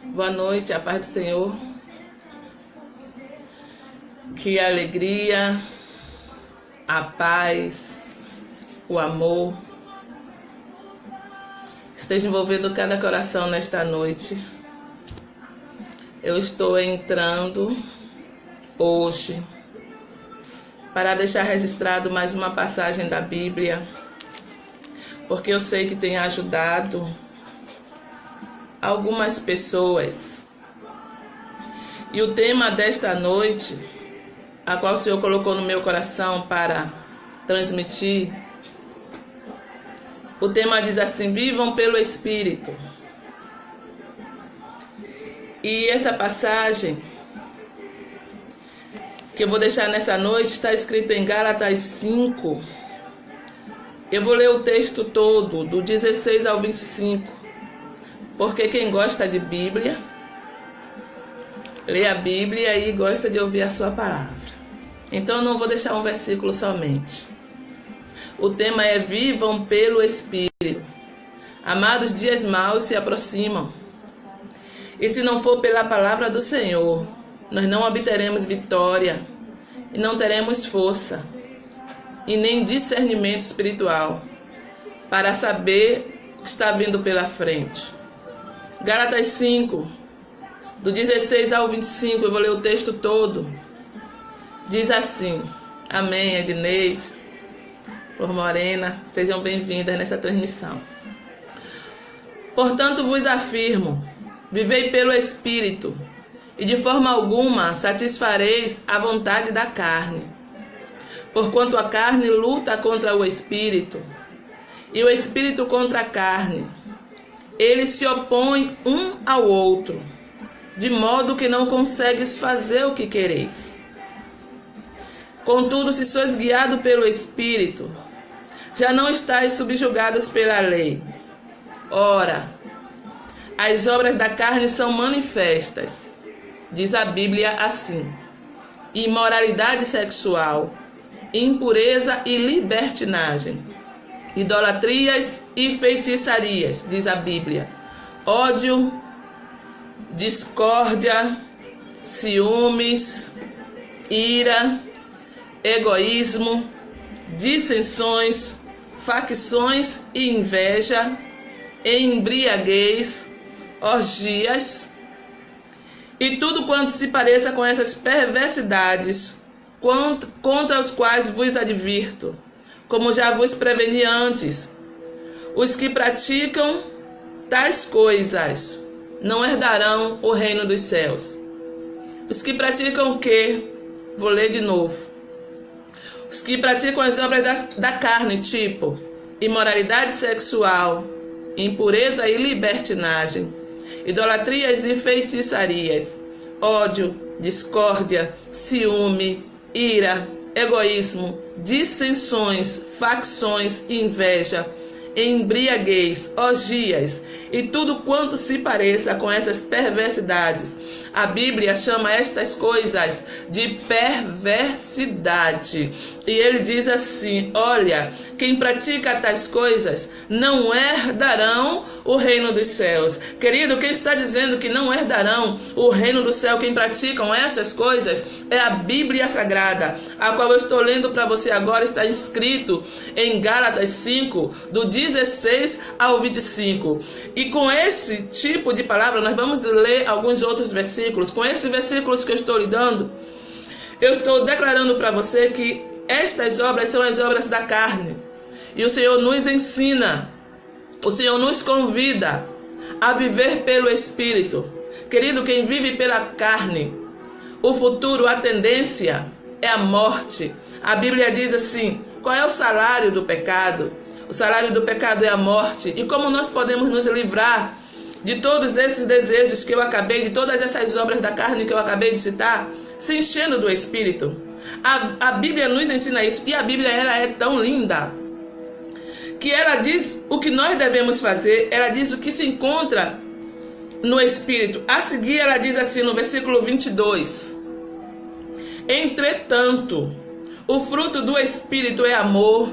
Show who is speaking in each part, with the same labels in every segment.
Speaker 1: Boa noite, a paz do Senhor. Que a alegria, a paz, o amor esteja envolvendo cada coração nesta noite. Eu estou entrando hoje para deixar registrado mais uma passagem da Bíblia, porque eu sei que tem ajudado algumas pessoas. E o tema desta noite, a qual o Senhor colocou no meu coração para transmitir, o tema diz assim: vivam pelo Espírito. E essa passagem que eu vou deixar nessa noite está escrito em Gálatas 5. Eu vou ler o texto todo, do 16 ao 25. Porque quem gosta de Bíblia, lê a Bíblia e gosta de ouvir a sua palavra. Então eu não vou deixar um versículo somente. O tema é: vivam pelo Espírito. Amados, dias maus se aproximam. E se não for pela palavra do Senhor, nós não obteremos vitória e não teremos força e nem discernimento espiritual para saber o que está vindo pela frente. Gálatas 5, do 16 ao 25, eu vou ler o texto todo. Diz assim: amém, Edneide, Flor Morena, sejam bem-vindas nessa transmissão. Portanto vos afirmo, vivei pelo Espírito, e de forma alguma satisfareis a vontade da carne. Porquanto a carne luta contra o Espírito, e o Espírito contra a carne. Eles se opõem um ao outro, de modo que não consegues fazer o que quereis. Contudo, se sois guiados pelo Espírito, já não estáis subjugados pela lei. Ora, as obras da carne são manifestas, diz a Bíblia assim: imoralidade sexual, impureza e libertinagem, idolatrias e feitiçarias, diz a Bíblia, ódio, discórdia, ciúmes, ira, egoísmo, dissensões, facções e inveja, embriaguez, orgias e tudo quanto se pareça com essas perversidades, contra os quais vos advirto, como já vos preveni antes. Os que praticam tais coisas não herdarão o reino dos céus. Os que praticam o quê? Vou ler de novo. Os que praticam as obras da carne, tipo imoralidade sexual, impureza e libertinagem, idolatrias e feitiçarias, ódio, discórdia, ciúme, ira, egoísmo, dissensões, facções, inveja, embriaguez, orgias e tudo quanto se pareça com essas perversidades. A Bíblia chama estas coisas de perversidade. E ele diz assim: olha, quem pratica tais coisas não herdarão o reino dos céus. Querido, quem está dizendo que não herdarão o reino do céu, quem praticam essas coisas, é a Bíblia Sagrada, a qual eu estou lendo para você agora. Está escrito em Gálatas 5, do 16 ao 25. E com esse tipo de palavra, nós vamos ler alguns outros versículos. Com esses versículos que eu estou lhe dando, eu estou declarando para você que estas obras são as obras da carne. E o Senhor nos ensina, o Senhor nos convida a viver pelo Espírito. Querido, quem vive pela carne, o futuro, a tendência é a morte. A Bíblia diz assim: qual é o salário do pecado? O salário do pecado é a morte. E como nós podemos nos livrar de todos esses desejos que eu acabei, de todas essas obras da carne que eu acabei de citar? Se enchendo do Espírito. A Bíblia nos ensina isso. E a Bíblia, ela é tão linda que ela diz o que nós devemos fazer. Ela diz o que se encontra no Espírito. A seguir ela diz assim no versículo 22: entretanto, o fruto do Espírito é amor,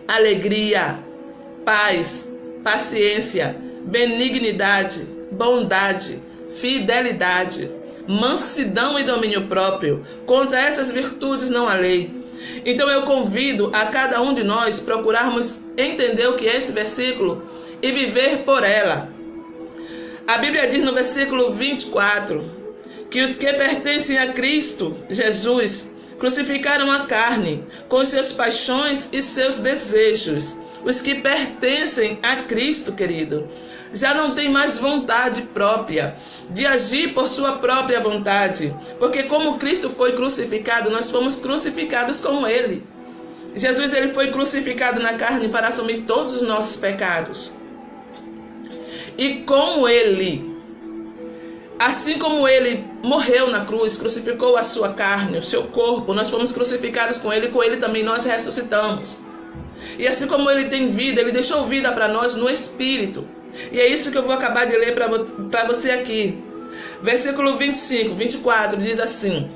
Speaker 1: alegria, paz, paciência, benignidade, bondade, fidelidade, mansidão e domínio próprio. Contra essas virtudes não há lei. Então eu convido a cada um de nós procurarmos entender o que é esse versículo e viver por ela. A Bíblia diz no versículo 24 que os que pertencem a Cristo Jesus crucificaram a carne com seus paixões e seus desejos. Os que pertencem a Cristo, querido, já não tem mais vontade própria de agir por sua própria vontade, porque como Cristo foi crucificado, nós fomos crucificados com Ele. Jesus, ele foi crucificado na carne para assumir todos os nossos pecados. E com Ele, assim como Ele morreu na cruz, crucificou a sua carne, o seu corpo, nós fomos crucificados com Ele também nós ressuscitamos. E assim como Ele tem vida, Ele deixou vida para nós no Espírito. E é isso que eu vou acabar de ler para você aqui. Versículo 25, 24 diz assim: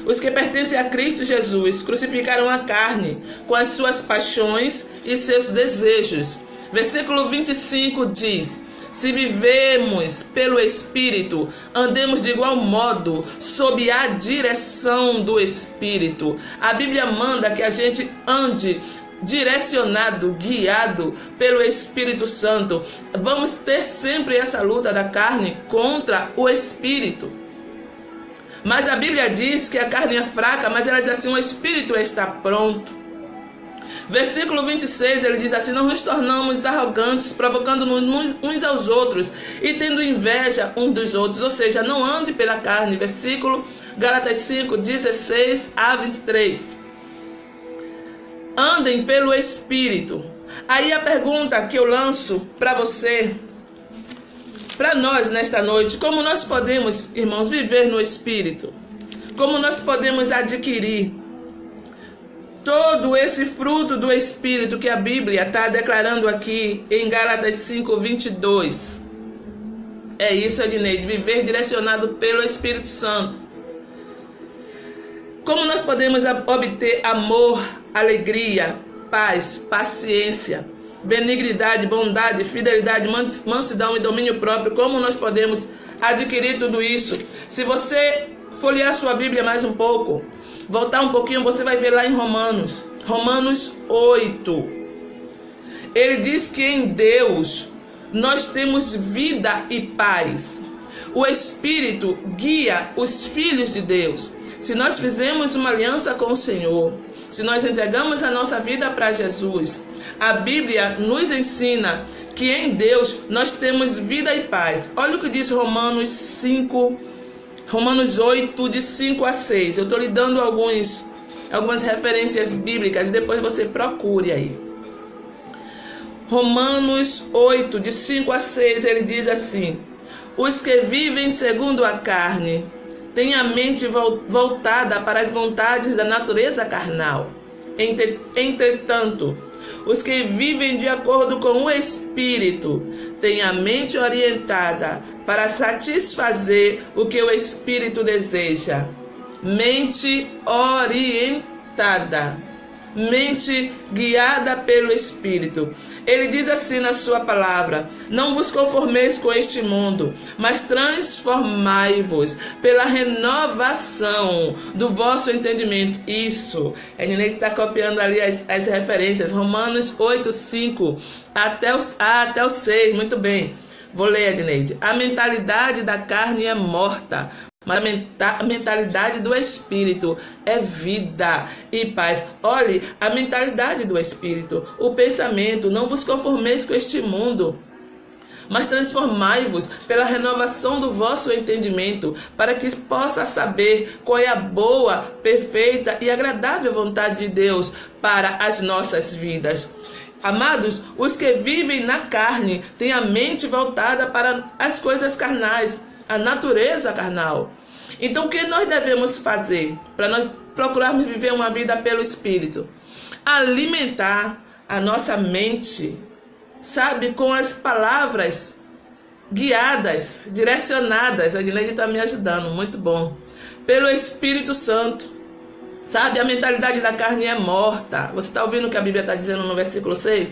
Speaker 1: os que pertencem a Cristo Jesus crucificaram a carne com as suas paixões e seus desejos. Versículo 25 diz: se vivemos pelo Espírito, andemos de igual modo, sob a direção do Espírito. A Bíblia manda que a gente ande direcionado, guiado pelo Espírito Santo. Vamos ter sempre essa luta da carne contra o Espírito. Mas a Bíblia diz que a carne é fraca, mas ela diz assim: o Espírito está pronto. Versículo 26, ele diz assim: não nos tornamos arrogantes, provocando-nos uns aos outros e tendo inveja uns dos outros. Ou seja, não ande pela carne. Versículo Gálatas 5, 16 a 23. Andem pelo Espírito. Aí a pergunta que eu lanço para você, para nós nesta noite: como nós podemos, irmãos, viver no Espírito? Como nós podemos adquirir todo esse fruto do Espírito que a Bíblia está declarando aqui em Gálatas 5, 22? É isso, Edneide, viver direcionado pelo Espírito Santo. Como nós podemos obter amor, alegria, paz, paciência, benignidade, bondade, fidelidade, mansidão e domínio próprio? Como nós podemos adquirir tudo isso? Se você folhear sua Bíblia mais um pouco, voltar um pouquinho, você vai ver lá em Romanos 8. Ele diz que em Deus nós temos vida e paz. O Espírito guia os filhos de Deus. Se nós fizermos uma aliança com o Senhor, se nós entregamos a nossa vida para Jesus, a Bíblia nos ensina que em Deus nós temos vida e paz. Olha o que diz Romanos 8, de 5 a 6. Eu estou lhe dando algumas referências bíblicas, depois você procure aí. Romanos 8, de 5 a 6, ele diz assim: os que vivem segundo a carne têm a mente voltada para as vontades da natureza carnal. Entretanto, os que vivem de acordo com o Espírito têm a mente orientada para satisfazer o que o Espírito deseja. Mente orientada, mente guiada pelo Espírito. Ele diz assim na sua palavra: não vos conformeis com este mundo, mas transformai-vos pela renovação do vosso entendimento. Isso, a Nenê está copiando ali as referências. Romanos 8, 5 até o 6, muito bem. Vou ler, Edneide. A mentalidade da carne é morta, mas a mentalidade do Espírito é vida e paz. Olhe, a mentalidade do Espírito, o pensamento: não vos conformeis com este mundo, mas transformai-vos pela renovação do vosso entendimento, para que possa saber qual é a boa, perfeita e agradável vontade de Deus para as nossas vidas. Amados, os que vivem na carne têm a mente voltada para as coisas carnais, a natureza carnal. Então, o que nós devemos fazer para nós procurarmos viver uma vida pelo Espírito? Alimentar a nossa mente, sabe, com as palavras guiadas, direcionadas. A Guilherme está me ajudando, muito bom. Pelo Espírito Santo. Sabe, a mentalidade da carne é morta. Você está ouvindo o que a Bíblia está dizendo no versículo 6?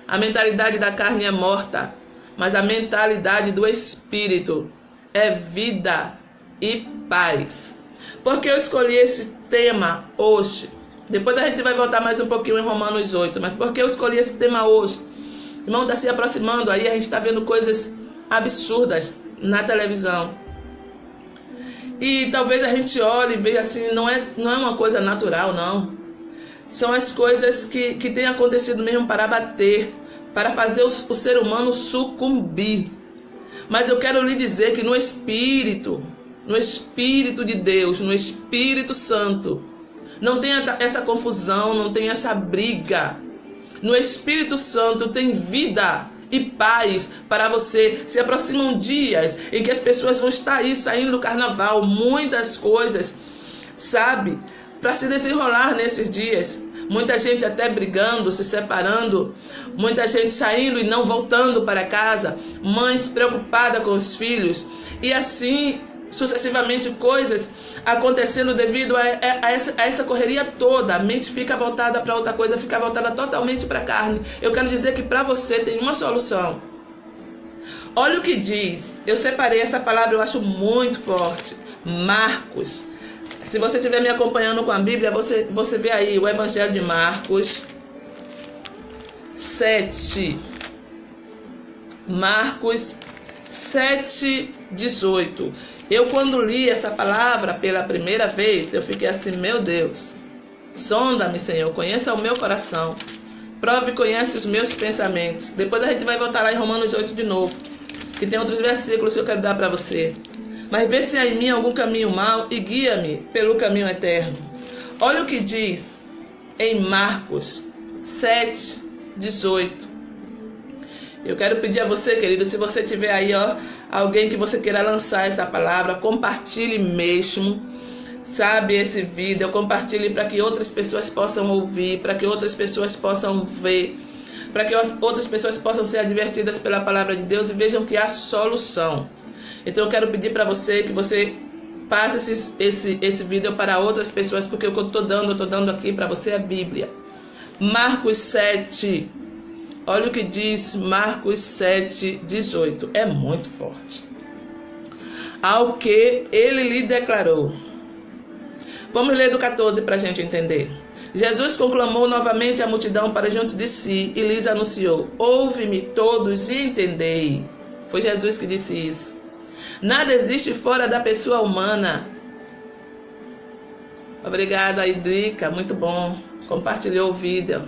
Speaker 1: A mentalidade da carne é morta, mas a mentalidade do Espírito é vida e paz. Por que eu escolhi esse tema hoje? Depois a gente vai voltar mais um pouquinho em Romanos 8, mas por que eu escolhi esse tema hoje? Irmão, está se aproximando aí, a gente está vendo coisas absurdas na televisão. E talvez a gente olhe e veja assim, não é uma coisa natural, não. São as coisas que têm acontecido mesmo para bater, para fazer o ser humano sucumbir. Mas eu quero lhe dizer que no Espírito de Deus, no Espírito Santo, não tem essa confusão, não tem essa briga. No Espírito Santo tem vida e paz para você. Se aproximam dias em que as pessoas vão estar aí saindo do carnaval, muitas coisas, sabe, para se desenrolar nesses dias. Muita gente até brigando, se separando, muita gente saindo e não voltando para casa, mães preocupadas com os filhos, e assim sucessivamente coisas acontecendo devido a essa correria toda. A mente fica voltada para outra coisa, fica voltada totalmente para a carne. Eu quero dizer que para você tem uma solução. Olha o que diz, eu separei essa palavra, eu acho muito forte. Marcos. Se você estiver me acompanhando com a Bíblia, você vê aí o Evangelho de Marcos 7. Marcos 7:18. Eu, quando li essa palavra pela primeira vez, eu fiquei assim, meu Deus, sonda-me, Senhor, conheça o meu coração, prove e conhece os meus pensamentos. Depois a gente vai voltar lá em Romanos 8 de novo, que tem outros versículos que eu quero dar para você. Mas vê se há em mim algum caminho mau e guia-me pelo caminho eterno. Olha o que diz em Marcos 7:18. Eu quero pedir a você, querido, se você tiver aí, alguém que você queira lançar essa palavra, compartilhe mesmo, sabe, esse vídeo, compartilhe para que outras pessoas possam ouvir, para que outras pessoas possam ver, para que outras pessoas possam ser advertidas pela palavra de Deus e vejam que há solução. Então eu quero pedir para você que você passe esse vídeo para outras pessoas, porque o que eu estou dando aqui para você é a Bíblia. Marcos 7. Olha o que diz Marcos 7:18. É muito forte. Ao que ele lhe declarou. Vamos ler do 14 para a gente entender. Jesus conclamou novamente a multidão para junto de si e lhes anunciou: ouve-me todos e entendei. Foi Jesus que disse isso. Nada existe fora da pessoa humana. Obrigada, Idrica. Muito bom. Compartilhou o vídeo.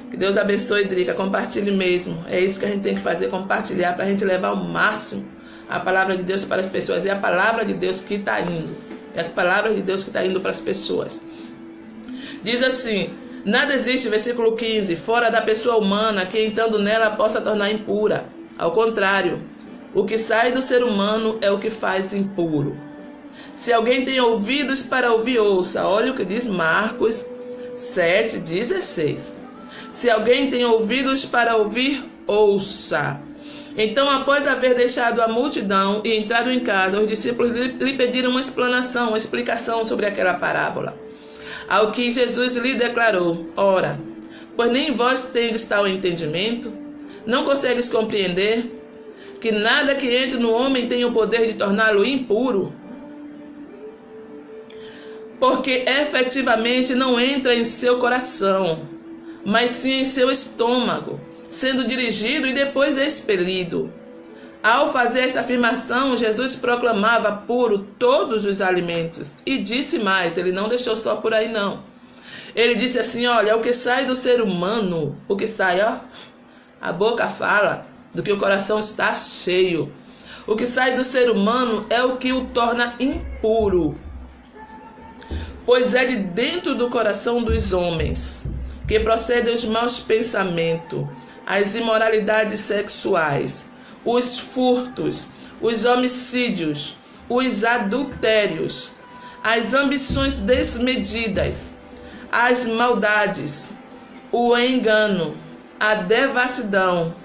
Speaker 1: Que Deus abençoe, Drica, compartilhe mesmo. É isso que a gente tem que fazer, compartilhar, para a gente levar ao máximo a palavra de Deus para as pessoas. É a palavra de Deus que está indo. É as palavras de Deus que está indo para as pessoas. Diz assim, nada existe, versículo 15, fora da pessoa humana que entrando nela possa tornar impura. Ao contrário, o que sai do ser humano é o que faz impuro. Se alguém tem ouvidos para ouvir, ouça. Olha o que diz Marcos 7:16. Se alguém tem ouvidos para ouvir, ouça. Então, após haver deixado a multidão e entrado em casa, os discípulos lhe pediram uma explanação, uma explicação sobre aquela parábola. Ao que Jesus lhe declarou: ora, pois nem vós tendes tal entendimento? Não consegues compreender que nada que entre no homem tem o poder de torná-lo impuro? Porque efetivamente não entra em seu coração, mas sim em seu estômago, sendo dirigido e depois expelido. Ao fazer esta afirmação, Jesus proclamava puro todos os alimentos. E disse mais, ele não deixou só por aí não. Ele disse assim, olha, o que sai do ser humano, o que sai, a boca fala do que o coração está cheio. O que sai do ser humano é o que o torna impuro. Pois é de dentro do coração dos homens que procedem os maus pensamentos, as imoralidades sexuais, os furtos, os homicídios, os adultérios, as ambições desmedidas, as maldades, o engano, a devassidão,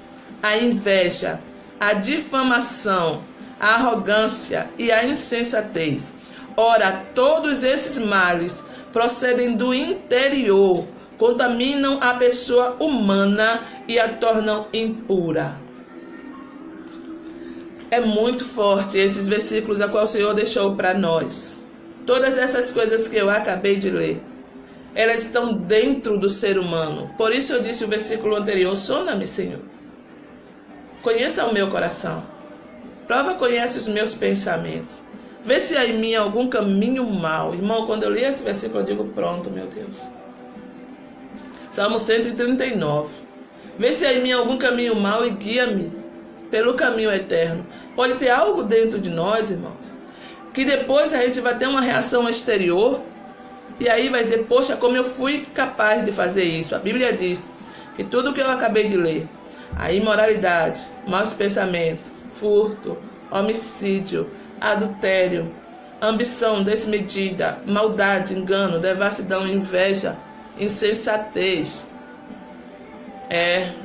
Speaker 1: a inveja, a difamação, a arrogância e a insensatez. Ora, todos esses males procedem do interior, contaminam a pessoa humana e a tornam impura. É muito forte esses versículos a qual o Senhor deixou para nós. Todas essas coisas que eu acabei de ler, elas estão dentro do ser humano. Por isso eu disse o versículo anterior: sonda-me, Senhor. Conheça o meu coração. Prova, conhece os meus pensamentos. Vê se há em mim algum caminho mau. Irmão, quando eu li esse versículo, eu digo: pronto, meu Deus. Salmo 139. Vê se há em mim algum caminho mau e guia-me pelo caminho eterno. Pode ter algo dentro de nós, irmãos, que depois a gente vai ter uma reação exterior e aí vai dizer: poxa, como eu fui capaz de fazer isso. A Bíblia diz que tudo que eu acabei de ler, a imoralidade, maus pensamentos, furto, homicídio, adultério, ambição desmedida, maldade, engano, devassidão, inveja, insensatez.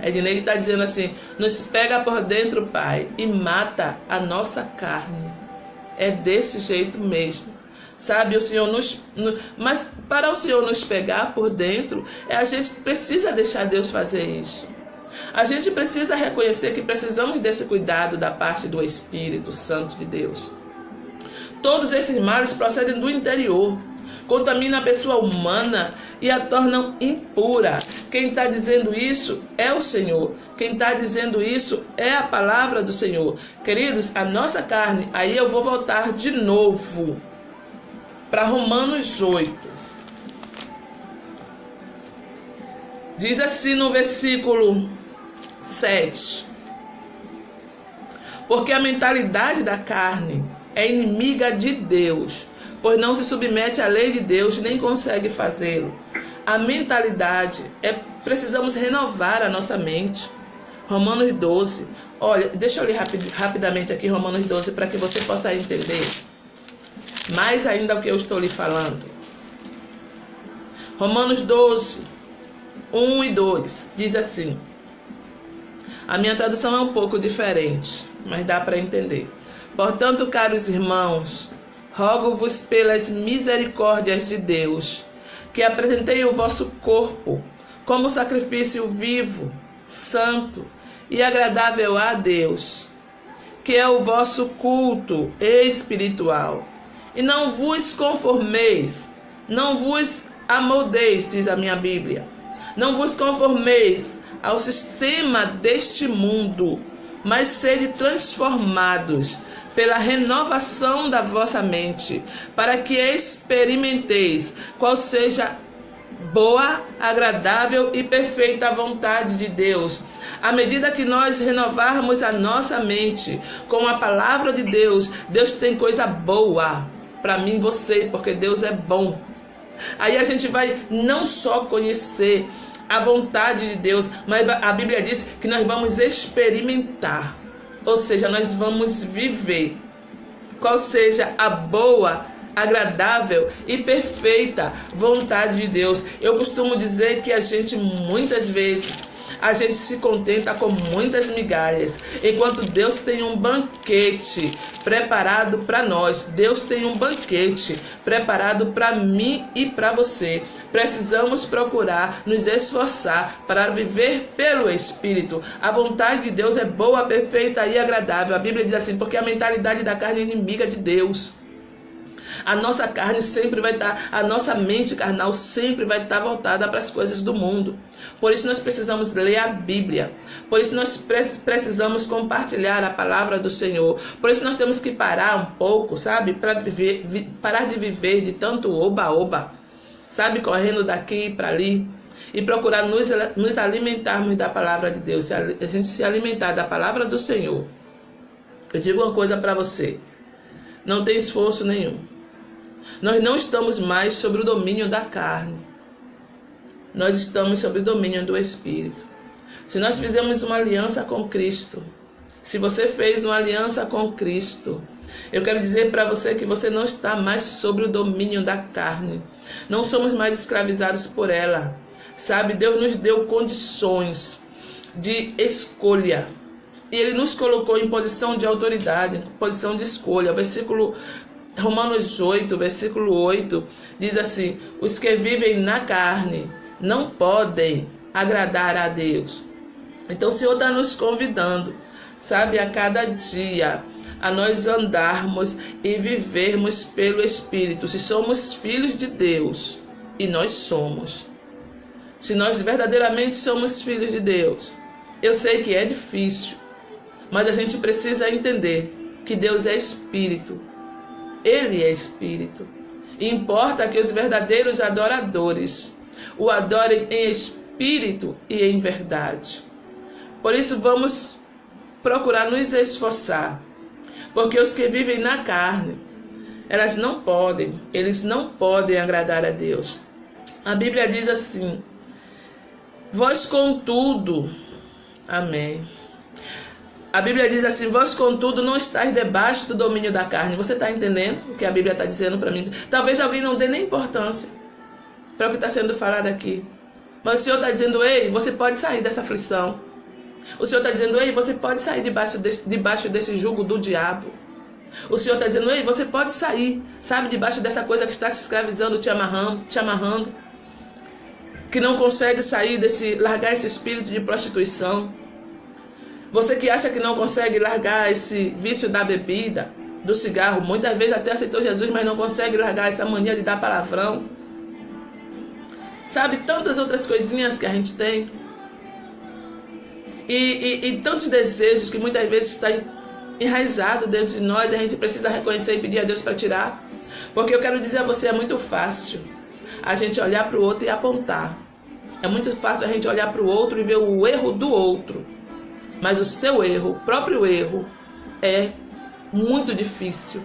Speaker 1: Edneide está dizendo assim: nos pega por dentro, Pai, e mata a nossa carne. É desse jeito mesmo. Sabe, o Senhor mas para o Senhor nos pegar por dentro, a gente precisa deixar Deus fazer isso. A gente precisa reconhecer que precisamos desse cuidado da parte do Espírito Santo de Deus. Todos esses males procedem do interior, contaminam a pessoa humana e a tornam impura. Quem está dizendo isso é o Senhor. Quem está dizendo isso é a palavra do Senhor. Queridos, a nossa carne, aí eu vou voltar de novo para Romanos 8. Diz assim no versículo 7: porque a mentalidade da carne é inimiga de Deus, pois não se submete à lei de Deus, nem consegue fazê-lo. A mentalidade precisamos renovar a nossa mente. Romanos 12. Olha, deixa eu ler rapidamente aqui Romanos 12 para que você possa entender mais ainda o que eu estou lhe falando. Romanos 12, 1 e 2 diz assim. A minha tradução é um pouco diferente, mas dá para entender. Portanto, caros irmãos, rogo-vos pelas misericórdias de Deus, que apresentei o vosso corpo como sacrifício vivo, santo e agradável a Deus, que é o vosso culto espiritual. E não vos conformeis, não vos amoldeis, diz a minha Bíblia, não vos conformeis ao sistema deste mundo, mas sede transformados pela renovação da vossa mente, para que experimenteis qual seja boa, agradável e perfeita vontade de Deus. À medida que nós renovarmos a nossa mente com a palavra de Deus, Deus tem coisa boa para mim e você, porque Deus é bom. Aí a gente vai não só conhecer a vontade de Deus, mas a Bíblia diz que nós vamos experimentar, ou seja, nós vamos viver qual seja a boa, agradável e perfeita vontade de Deus. Eu costumo dizer que a gente muitas vezes se contenta com muitas migalhas, enquanto Deus tem um banquete preparado para nós. Deus tem um banquete preparado para mim e para você. Precisamos procurar nos esforçar para viver pelo Espírito. A vontade de Deus é boa, perfeita e agradável. A Bíblia diz assim: porque a mentalidade da carne é inimiga de Deus. A nossa carne sempre vai estar, a nossa mente carnal sempre vai estar voltada para as coisas do mundo. Por isso nós precisamos ler a Bíblia. Por isso nós precisamos compartilhar a palavra do Senhor. Por isso nós temos que parar um pouco, sabe? Parar de viver de tanto oba-oba, sabe? Correndo daqui para ali. E procurar nos alimentarmos da palavra de Deus. A gente se alimentar da palavra do Senhor. Eu digo uma coisa para você. Não tem esforço nenhum. Nós não estamos mais sobre o domínio da carne. Nós estamos sobre o domínio do Espírito. Se nós fizermos uma aliança com Cristo, se você fez uma aliança com Cristo, eu quero dizer para você que você não está mais sobre o domínio da carne. Não somos mais escravizados por ela. Sabe, Deus nos deu condições de escolha. E Ele nos colocou em posição de autoridade, em posição de escolha. Romanos 8, versículo 8, diz assim: os que vivem na carne não podem agradar a Deus. Então o Senhor está nos convidando, sabe, a cada dia, a nós andarmos e vivermos pelo Espírito. Se somos filhos de Deus, e nós somos, se nós verdadeiramente somos filhos de Deus, eu sei que é difícil, mas a gente precisa entender que Deus é Espírito. Ele é Espírito. E importa que os verdadeiros adoradores o adorem em espírito e em verdade. Por isso vamos procurar nos esforçar, porque os que vivem na carne, eles não podem agradar a Deus. A Bíblia diz assim: vós contudo, amém. A Bíblia diz assim: vós contudo não estáis debaixo do domínio da carne. Você está entendendo o que a Bíblia está dizendo para mim? Talvez alguém não dê nem importância para o que está sendo falado aqui, mas o Senhor está dizendo: ei, você pode sair dessa aflição. O Senhor está dizendo: ei, você pode sair debaixo desse jugo do diabo. O Senhor está dizendo: ei, você pode sair, sabe, debaixo dessa coisa que está te escravizando, te amarrando, que não consegue sair largar esse espírito de prostituição. Você que acha que não consegue largar esse vício da bebida, do cigarro, muitas vezes até aceitou Jesus, mas não consegue largar essa mania de dar palavrão. Sabe, tantas outras coisinhas que a gente tem. E tantos desejos que muitas vezes estão enraizados dentro de nós, e a gente precisa reconhecer e pedir a Deus para tirar. Porque eu quero dizer a você, é muito fácil a gente olhar para o outro e apontar. É muito fácil a gente olhar para o outro e ver o erro do outro. Mas o seu erro, o próprio erro, é muito difícil.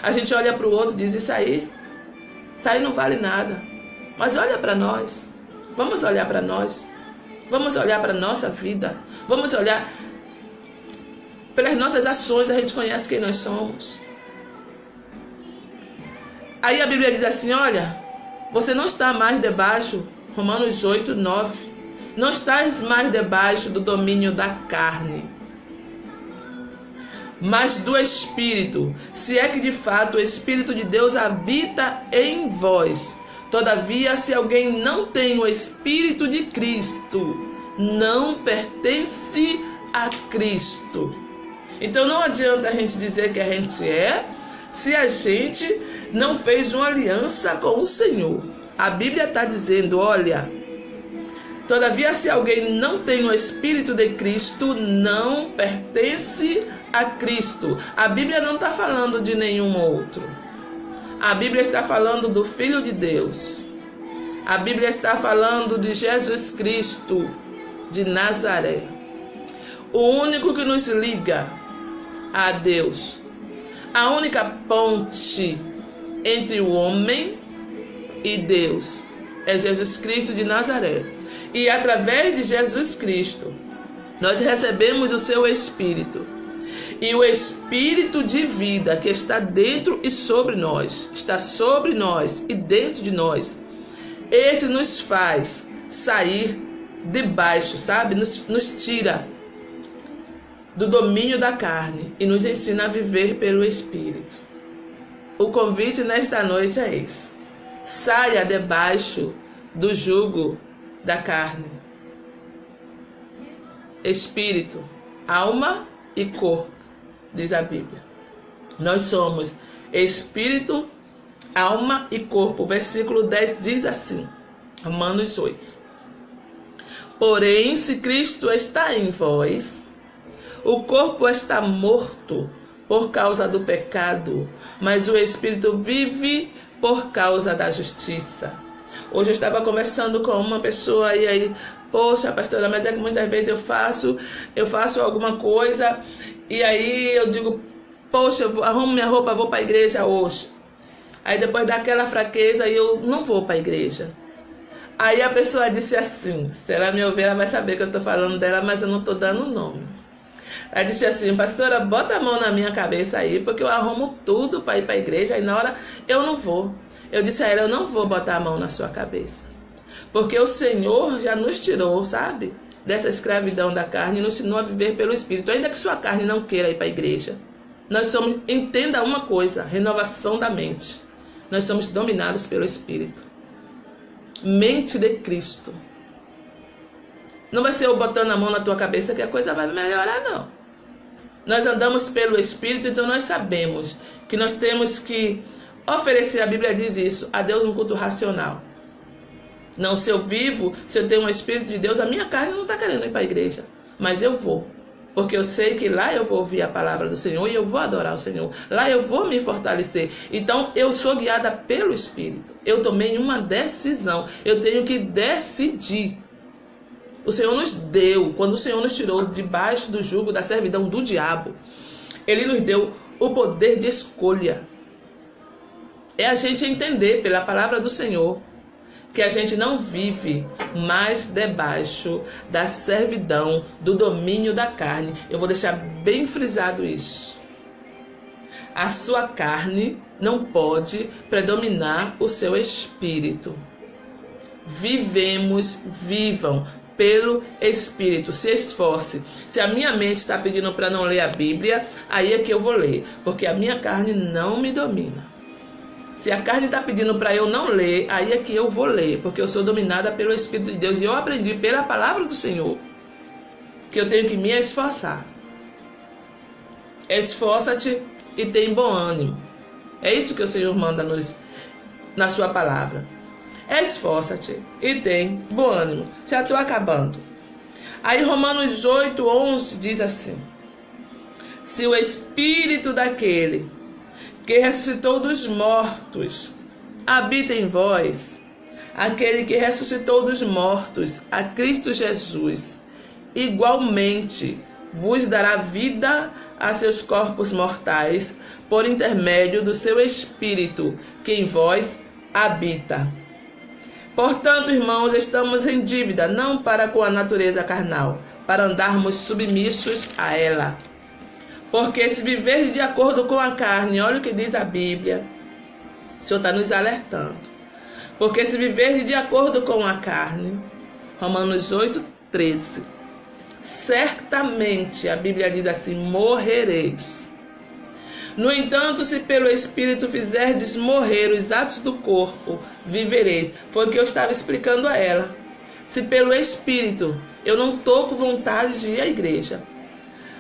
Speaker 1: A gente olha para o outro e diz: isso aí não vale nada. Mas olha para nós. Vamos olhar para nós. Vamos olhar para a nossa vida. Vamos olhar pelas nossas ações. A gente conhece quem nós somos. Aí a Bíblia diz assim: olha, você não está mais debaixo, Romanos 8, 9. Não estás mais debaixo do domínio da carne, mas do Espírito, se é que de fato o Espírito de Deus habita em vós. Todavia, se alguém não tem o Espírito de Cristo, não pertence a Cristo. Então não adianta a gente dizer que a gente é, se a gente não fez uma aliança com o Senhor. A Bíblia está dizendo: olha, todavia, se alguém não tem o Espírito de Cristo, não pertence a Cristo. A Bíblia não está falando de nenhum outro. A Bíblia está falando do Filho de Deus. A Bíblia está falando de Jesus Cristo de Nazaré. O único que nos liga a Deus. A única ponte entre o homem e Deus é Jesus Cristo de Nazaré. E através de Jesus Cristo, nós recebemos o seu Espírito. E o Espírito de vida que está dentro e sobre nós, está sobre nós e dentro de nós, esse nos faz sair debaixo, sabe? Nos tira do domínio da carne e nos ensina a viver pelo Espírito. O convite nesta noite é esse: saia debaixo do jugo da carne. Espírito, alma e corpo, diz a Bíblia. Nós somos espírito, alma e corpo. O versículo 10 diz assim, Romanos 8. Porém, se Cristo está em vós, o corpo está morto por causa do pecado, mas o espírito vive por causa da justiça. Hoje eu estava conversando com uma pessoa e aí, poxa, pastora, mas é que muitas vezes eu faço alguma coisa e aí eu digo, poxa, eu arrumo minha roupa, vou para a igreja hoje. Aí depois daquela fraqueza eu não vou para a igreja. Aí a pessoa disse assim, se ela me ouvir, ela vai saber que eu estou falando dela, mas eu não estou dando o nome. Ela disse assim, pastora, bota a mão na minha cabeça aí, porque eu arrumo tudo para ir para a igreja, aí na hora eu não vou. Eu disse a ela, eu não vou botar a mão na sua cabeça, porque o Senhor já nos tirou, sabe, dessa escravidão da carne e nos ensinou a viver pelo Espírito, ainda que sua carne não queira ir para a igreja. Nós somos, entenda uma coisa, renovação da mente. Nós somos dominados pelo Espírito. mente de Cristo. Não vai ser eu botando a mão na tua cabeça que a coisa vai melhorar, não. Nós andamos pelo Espírito, então nós sabemos que nós temos que oferecer, a Bíblia diz isso, a Deus um culto racional. Não, se eu vivo, se eu tenho um Espírito de Deus, a minha carne não está querendo ir para a igreja. Mas eu vou, porque eu sei que lá eu vou ouvir a palavra do Senhor e eu vou adorar o Senhor. Lá eu vou me fortalecer. Então eu sou guiada pelo Espírito. Eu tomei uma decisão. Eu tenho que decidir. O Senhor nos deu, quando o Senhor nos tirou debaixo do jugo da servidão do diabo, Ele nos deu o poder de escolha. É a gente entender pela palavra do Senhor que a gente não vive mais debaixo da servidão, do domínio da carne. Eu vou deixar bem frisado isso. A sua carne não pode predominar o seu espírito. Vivam pelo Espírito, se esforce. Se a minha mente está pedindo para não ler a Bíblia, aí é que eu vou ler, porque a minha carne não me domina. Se a carne está pedindo para eu não ler, aí é que eu vou ler, porque eu sou dominada pelo Espírito de Deus e eu aprendi pela palavra do Senhor que eu tenho que me esforçar. Esforça-te e tem bom ânimo. É isso que o Senhor manda na sua palavra. Esforça-te e tem bom ânimo. Já estou acabando. Aí Romanos 8:11 diz assim: se o Espírito daquele que ressuscitou dos mortos habita em vós, aquele que ressuscitou dos mortos, a Cristo Jesus, igualmente vos dará vida a seus corpos mortais, por intermédio do seu Espírito, que em vós habita. Portanto, irmãos, estamos em dívida, não para com a natureza carnal, para andarmos submissos a ela. Porque se viver de acordo com a carne, olha o que diz a Bíblia, o Senhor está nos alertando. Porque se viver de acordo com a carne, Romanos 8:13, certamente, a Bíblia diz assim, morrereis. No entanto, se pelo Espírito fizerdes morrer os atos do corpo, vivereis. Foi o que eu estava explicando a ela. Se pelo Espírito eu não estou com vontade de ir à igreja,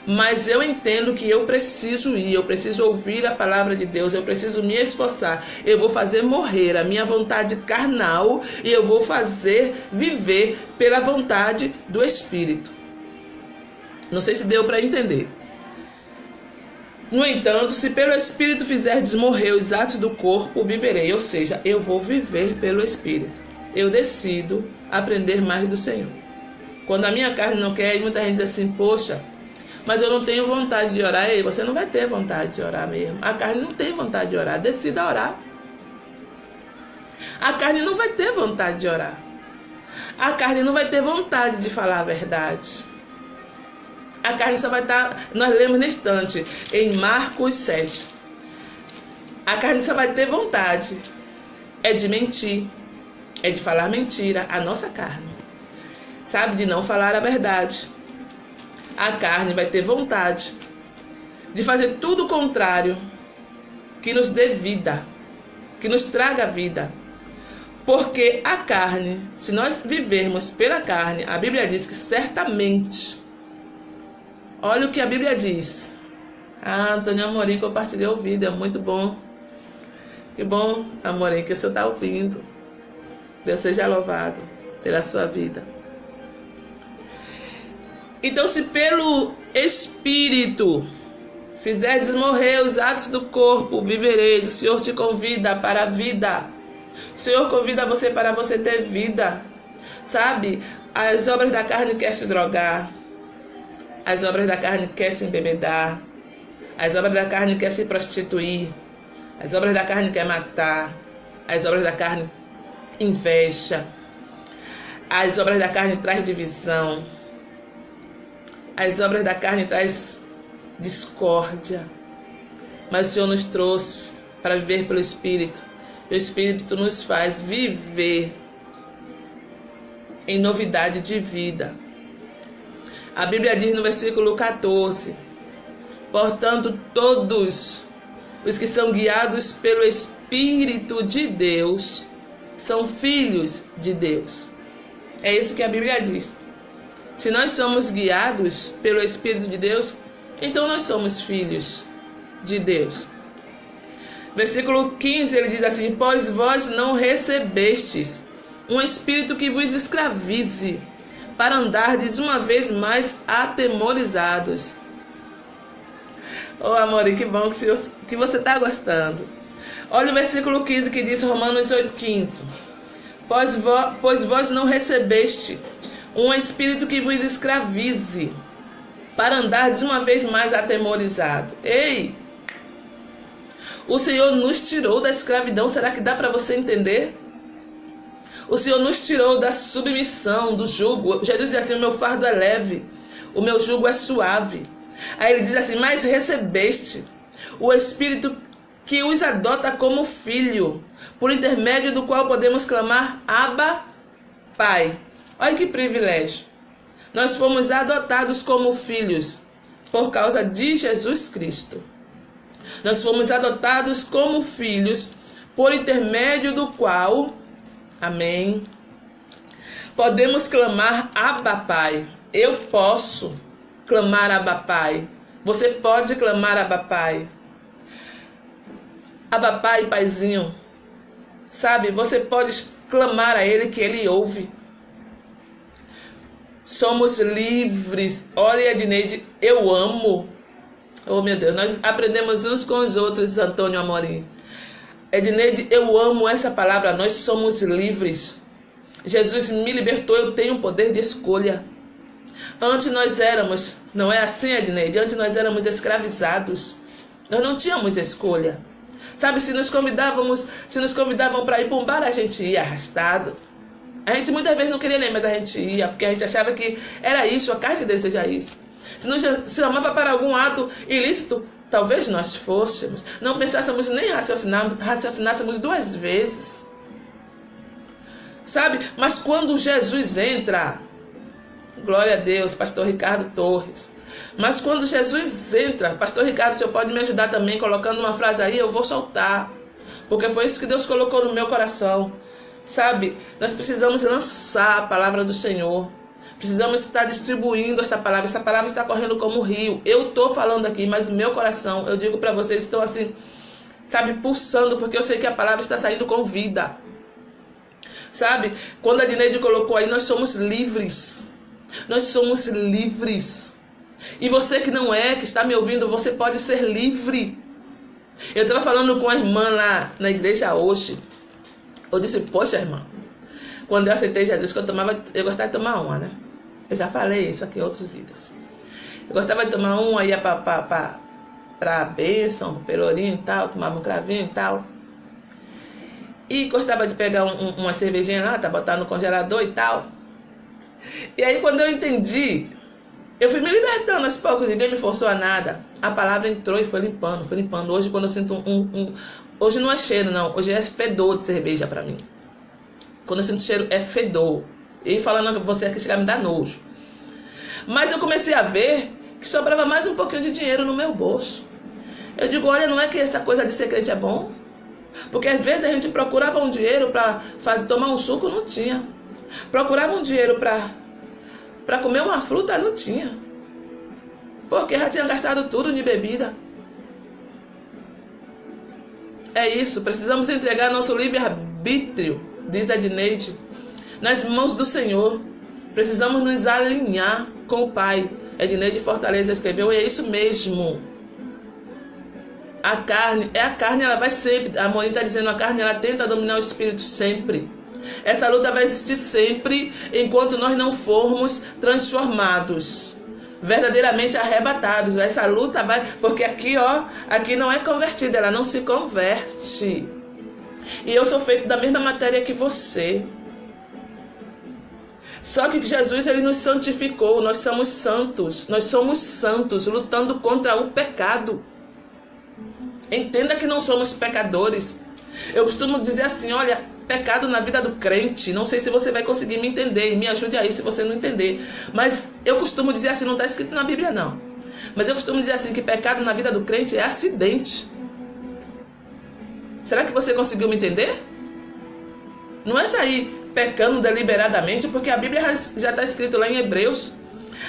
Speaker 1: mas eu entendo que eu preciso ir, eu preciso ouvir a palavra de Deus, eu preciso me esforçar, eu vou fazer morrer a minha vontade carnal e eu vou fazer viver pela vontade do Espírito. Não sei se deu para entender. No entanto, se pelo Espírito fizerdes morrer os atos do corpo, viverei. Ou seja, eu vou viver pelo Espírito. Eu decido aprender mais do Senhor. Quando a minha carne não quer, muita gente diz assim, poxa, mas eu não tenho vontade de orar. E você não vai ter vontade de orar mesmo. A carne não tem vontade de orar. Decida orar. A carne não vai ter vontade de orar. A carne não vai ter vontade de falar a verdade. A carne só vai estar, nós lemos na estante, em Marcos 7. A carne só vai ter vontade, é de mentir, é de falar mentira, a nossa carne. Sabe, de não falar a verdade. A carne vai ter vontade de fazer tudo o contrário, que nos dê vida, que nos traga vida. Porque a carne, se nós vivermos pela carne, a Bíblia diz que certamente... Olha o que a Bíblia diz. Antônio Amorim compartilhou o vídeo, é muito bom. Que bom, Amorim, que o Senhor está ouvindo. Deus seja louvado pela sua vida. Então, se pelo Espírito fizerdes morrer os atos do corpo, vivereis. O Senhor te convida para a vida. O Senhor convida você para você ter vida. Sabe, as obras da carne querem se drogar. As obras da carne querem se embebedar. As obras da carne querem se prostituir. As obras da carne querem matar. As obras da carne inveja. As obras da carne traz divisão. As obras da carne traz discórdia. Mas o Senhor nos trouxe para viver pelo Espírito. O Espírito nos faz viver em novidade de vida. A Bíblia diz no versículo 14: portanto, todos os que são guiados pelo Espírito de Deus são filhos de Deus. É isso que a Bíblia diz. Se nós somos guiados pelo Espírito de Deus, então nós somos filhos de Deus. Versículo 15, ele diz assim: pois vós não recebestes um espírito que vos escravize, para andardes uma vez mais atemorizados. Oh, amor, que bom que você está gostando. Olha o versículo 15 que diz, Romanos 8,15. Pois vós não recebeste um espírito que vos escravize, para andardes uma vez mais atemorizado. Ei! O Senhor nos tirou da escravidão. Será que dá para você entender? O Senhor nos tirou da submissão, do jugo. Jesus diz assim: o meu fardo é leve, o meu jugo é suave. Aí ele diz assim: mas recebeste o Espírito que os adota como filho, por intermédio do qual podemos clamar Abba, Pai. Olha que privilégio. Nós fomos adotados como filhos por causa de Jesus Cristo. Nós fomos adotados como filhos por intermédio do qual, amém, podemos clamar Abba, Pai. Eu posso clamar Abba, Pai. Você pode clamar Abba, Pai. Abba, Pai, Paizinho. Sabe, você pode clamar a Ele que Ele ouve. Somos livres. Olha, Edneide, eu amo. Oh, meu Deus, nós aprendemos uns com os outros, Antônio Amorim. Edneide, eu amo essa palavra. Nós somos livres. Jesus me libertou, eu tenho o poder de escolha. Antes nós éramos, não é assim, Edneide? Antes nós éramos escravizados. Nós não tínhamos escolha. Sabe, se nos convidavam para ir para um bar, a gente ia arrastado. A gente muitas vezes não queria nem, mas a gente ia, porque a gente achava que era isso, a carne deseja isso. Se nos chamava para algum ato ilícito, talvez nós fôssemos. Não pensássemos nem raciocinássemos duas vezes. Sabe? Mas quando Jesus entra, glória a Deus, pastor Ricardo Torres. Mas quando Jesus entra, pastor Ricardo, o senhor pode me ajudar também colocando uma frase aí, eu vou soltar. Porque foi isso que Deus colocou no meu coração. Sabe? Nós precisamos lançar a palavra do Senhor. Precisamos estar distribuindo esta palavra. Esta palavra está correndo como rio. Eu estou falando aqui, mas o meu coração, eu digo para vocês, estão assim, sabe, pulsando, porque eu sei que a palavra está saindo com vida. Sabe? Quando a Edneide colocou aí, nós somos livres. Nós somos livres. E você que não é, que está me ouvindo, você pode ser livre. Eu estava falando com a irmã lá na igreja hoje. Eu disse, poxa, irmã, quando eu aceitei Jesus, que eu gostava de tomar uma, né? Eu já falei isso aqui em outros vídeos. Eu gostava de tomar uma, ia para a bênção, para o pelourinho e tal, tomava um cravinho e tal. E gostava de pegar uma cervejinha lá, botar no congelador e tal. E aí quando eu entendi, eu fui me libertando aos poucos, ninguém me forçou a nada. A palavra entrou e foi limpando, foi limpando. Hoje quando eu sinto hoje não é cheiro não, hoje é fedor de cerveja para mim. Quando eu sinto cheiro é fedor. E falando com você aqui, chega a me dar nojo. Mas eu comecei a ver que sobrava mais um pouquinho de dinheiro no meu bolso. Eu digo, olha, não é que essa coisa de ser crente é bom? Porque às vezes a gente procurava um dinheiro para tomar um suco, não tinha. Procurava um dinheiro para comer uma fruta, não tinha. Porque já tinha gastado tudo de bebida. É isso, precisamos entregar nosso livre-arbítrio, diz a Edneide, nas mãos do Senhor. Precisamos nos alinhar com o Pai. Edneide Fortaleza escreveu, e é isso mesmo. A carne, ela vai sempre, a Morim está dizendo, a carne ela tenta dominar o espírito sempre. Essa luta vai existir sempre enquanto nós não formos transformados, verdadeiramente arrebatados. Essa luta vai, porque aqui não é convertida, ela não se converte. E eu sou feito da mesma matéria que você. Só que Jesus, ele nos santificou, nós somos santos, lutando contra o pecado. Entenda que não somos pecadores. Eu costumo dizer assim, olha, pecado na vida do crente, não sei se você vai conseguir me entender, e me ajude aí se você não entender. Mas eu costumo dizer assim, não está escrito na Bíblia não, mas eu costumo dizer assim, que pecado na vida do crente é acidente. Será que você conseguiu me entender? Não é sair pecando deliberadamente, porque a Bíblia já está escrito lá em Hebreus.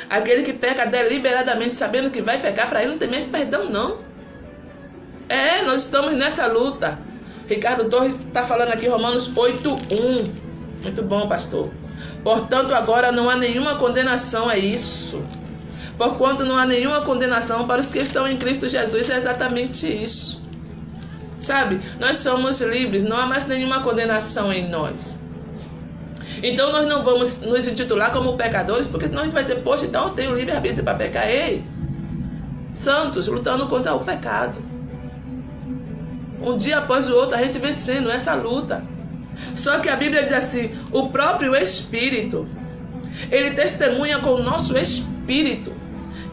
Speaker 1: Aquele que peca deliberadamente, sabendo que vai pecar, para ele não tem mais perdão, não. Nós estamos nessa luta. Ricardo Torres está falando aqui, Romanos 8:1. Muito bom, pastor. Portanto, agora não há nenhuma condenação, é isso. Porquanto não há nenhuma condenação para os que estão em Cristo Jesus, é exatamente isso. Sabe, nós somos livres, não há mais nenhuma condenação em nós. Então nós não vamos nos intitular como pecadores, porque senão a gente vai dizer, poxa, então eu tenho livre-arbítrio para pecar. Ei, santos, lutando contra o pecado. Um dia após o outro, a gente vencendo essa luta. Só que a Bíblia diz assim, o próprio Espírito, ele testemunha com o nosso Espírito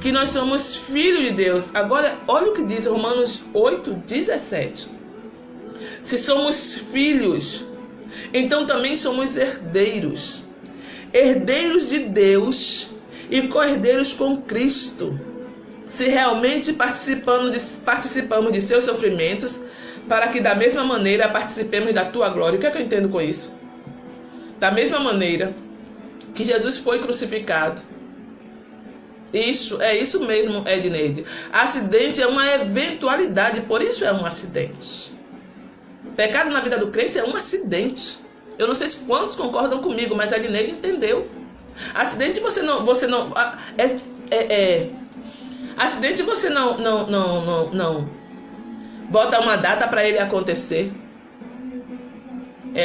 Speaker 1: que nós somos filhos de Deus. Agora, olha o que diz Romanos 8:17. Se somos filhos, então também somos herdeiros. Herdeiros de Deus e co-herdeiros com Cristo. Se realmente participamos de seus sofrimentos, para que da mesma maneira participemos da tua glória. O que é que eu entendo com isso? Da mesma maneira que Jesus foi crucificado. Isso mesmo, Edneide. Acidente é uma eventualidade, por isso é um acidente. Pecado na vida do crente é um acidente. Eu não sei quantos concordam comigo, mas a Edneide entendeu. Acidente você não acidente você não bota uma data para ele acontecer.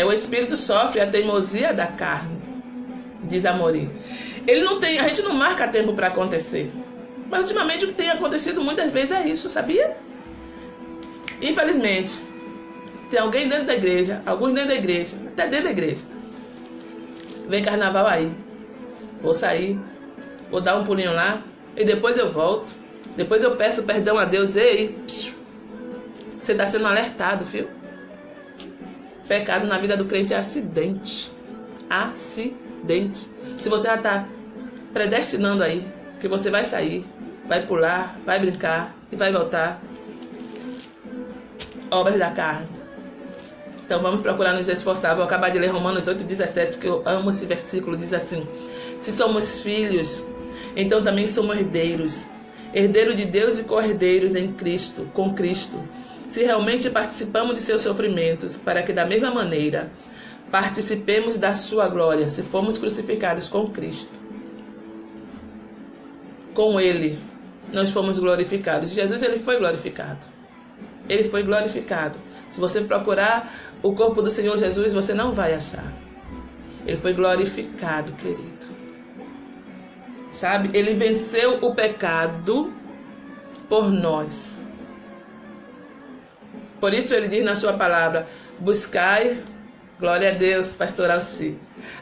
Speaker 1: O espírito sofre a teimosia da carne, diz Amorim. A gente não marca tempo para acontecer. Mas ultimamente o que tem acontecido muitas vezes é isso, sabia? Infelizmente, tem alguém dentro da igreja, alguns dentro da igreja, até dentro da igreja. Vem carnaval aí. Vou sair, vou dar um pulinho lá e depois eu volto. Depois eu peço perdão a Deus. Ei, você está sendo alertado, viu? Pecado na vida do crente é acidente. Acidente. Se você já está predestinando aí, que você vai sair, vai pular, vai brincar e vai voltar, obras da carne. Então vamos procurar nos esforçar. Vou acabar de ler Romanos 8:17, que eu amo esse versículo. Diz assim: se somos filhos, então também somos herdeiros. Herdeiros de Deus e co-herdeiros em Cristo, com Cristo. Se realmente participamos de seus sofrimentos, para que da mesma maneira participemos da sua glória, se formos crucificados com Cristo. Com Ele, nós fomos glorificados. Jesus, Ele foi glorificado. Ele foi glorificado. Se você procurar o corpo do Senhor Jesus, você não vai achar. Ele foi glorificado, querido. Sabe? Ele venceu o pecado por nós. Por isso Ele diz na sua palavra, buscai, glória a Deus, pastor Alci,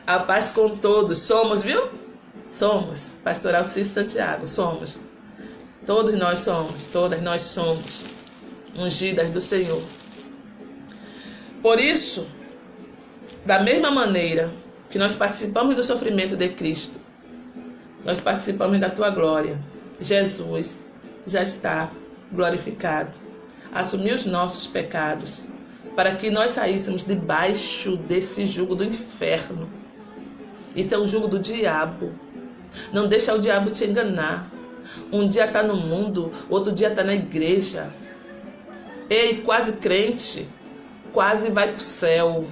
Speaker 1: a paz com todos. Somos, viu? Somos, pastor Alci Santiago, somos. Todos nós somos, todas nós somos ungidas do Senhor. Por isso, da mesma maneira que nós participamos do sofrimento de Cristo, nós participamos da tua glória. Jesus já está glorificado. Assumiu os nossos pecados para que nós saíssemos debaixo desse jugo do inferno. Isso é um jugo do diabo. Não deixa o diabo te enganar. Um dia está no mundo, outro dia está na igreja. Ei, quase crente, quase vai para o céu.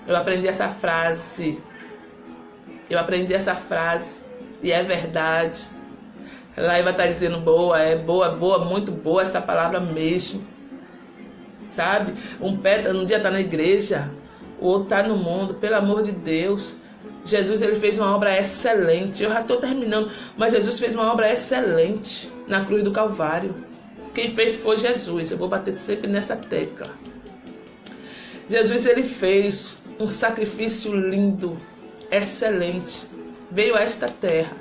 Speaker 1: Eu aprendi essa frase. E é verdade. Laiva está dizendo boa, boa, muito boa essa palavra mesmo. Sabe? Um dia está na igreja, o outro está no mundo, pelo amor de Deus. Jesus, ele fez uma obra excelente. Eu já estou terminando, mas Jesus fez uma obra excelente na cruz do Calvário. Quem fez foi Jesus. Eu vou bater sempre nessa tecla. Jesus, ele fez um sacrifício lindo, excelente. Veio a esta terra,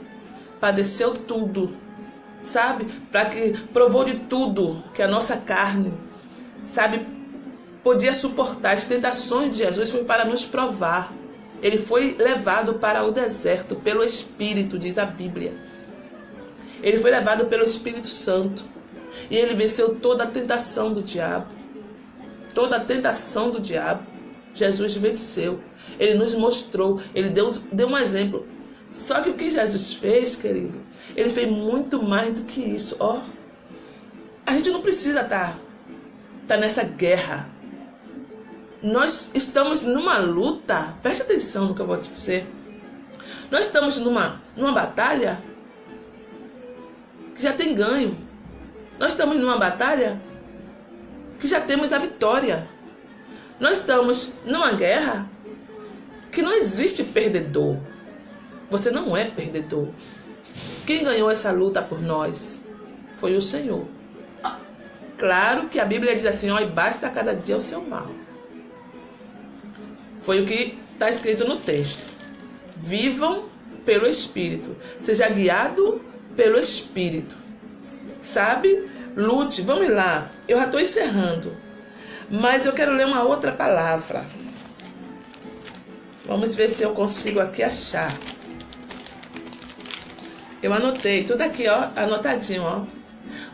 Speaker 1: padeceu tudo, sabe? Para que provou de tudo que a nossa carne, sabe, podia suportar. As tentações de Jesus foi para nos provar. Ele foi levado para o deserto pelo Espírito, diz a Bíblia. Ele foi levado pelo Espírito Santo. E ele venceu toda a tentação do diabo. Toda a tentação do diabo. Jesus venceu. Ele nos mostrou, ele deu um exemplo. Só que o que Jesus fez, querido, ele fez muito mais do que isso. A gente não precisa estar nessa guerra. Nós estamos numa luta. Preste atenção no que eu vou te dizer. Nós estamos numa batalha que já tem ganho. Nós estamos numa batalha que já temos a vitória. Nós estamos numa guerra que não existe perdedor. Você não é perdedor. Quem ganhou essa luta por nós foi o Senhor. Claro que a Bíblia diz assim, e basta cada dia o seu mal. Foi o que está escrito no texto. Vivam pelo Espírito. Seja guiado pelo Espírito. Sabe? Lute. Vamos lá. Eu já estou encerrando. Mas eu quero ler uma outra palavra. Vamos ver se eu consigo aqui achar. Eu anotei tudo aqui, anotadinho,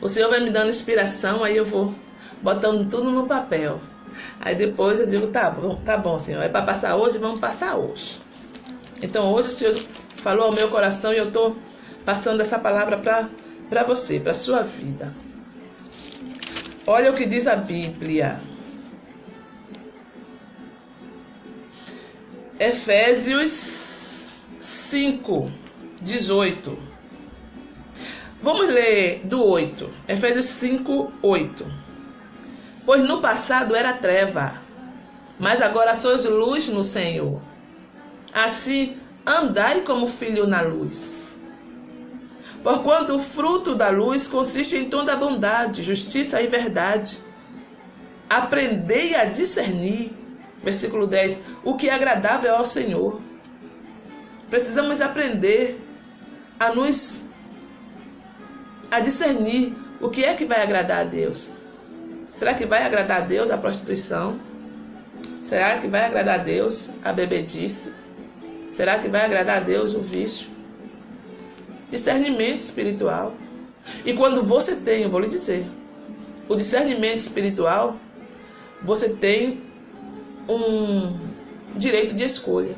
Speaker 1: O Senhor vai me dando inspiração, aí eu vou botando tudo no papel. Aí depois eu digo, tá bom, Senhor, é para passar hoje, vamos passar hoje. Então hoje o Senhor falou ao meu coração e eu estou passando essa palavra para você, para a sua vida. Olha o que diz a Bíblia. Efésios 5, 18. Vamos ler do 8. Efésios 5, 8. Pois no passado era treva, mas agora sois luz no Senhor. Assim, andai como filho na luz. Porquanto o fruto da luz consiste em toda a bondade, justiça e verdade. Aprendei a discernir, versículo 10, o que é agradável ao Senhor. Precisamos aprender a discernir o que é que vai agradar a Deus. Será que vai agradar a Deus a prostituição? Será que vai agradar a Deus a bebedice? Será que vai agradar a Deus o vício? Discernimento espiritual. E quando você tem, eu vou lhe dizer, o discernimento espiritual, você tem um direito de escolha.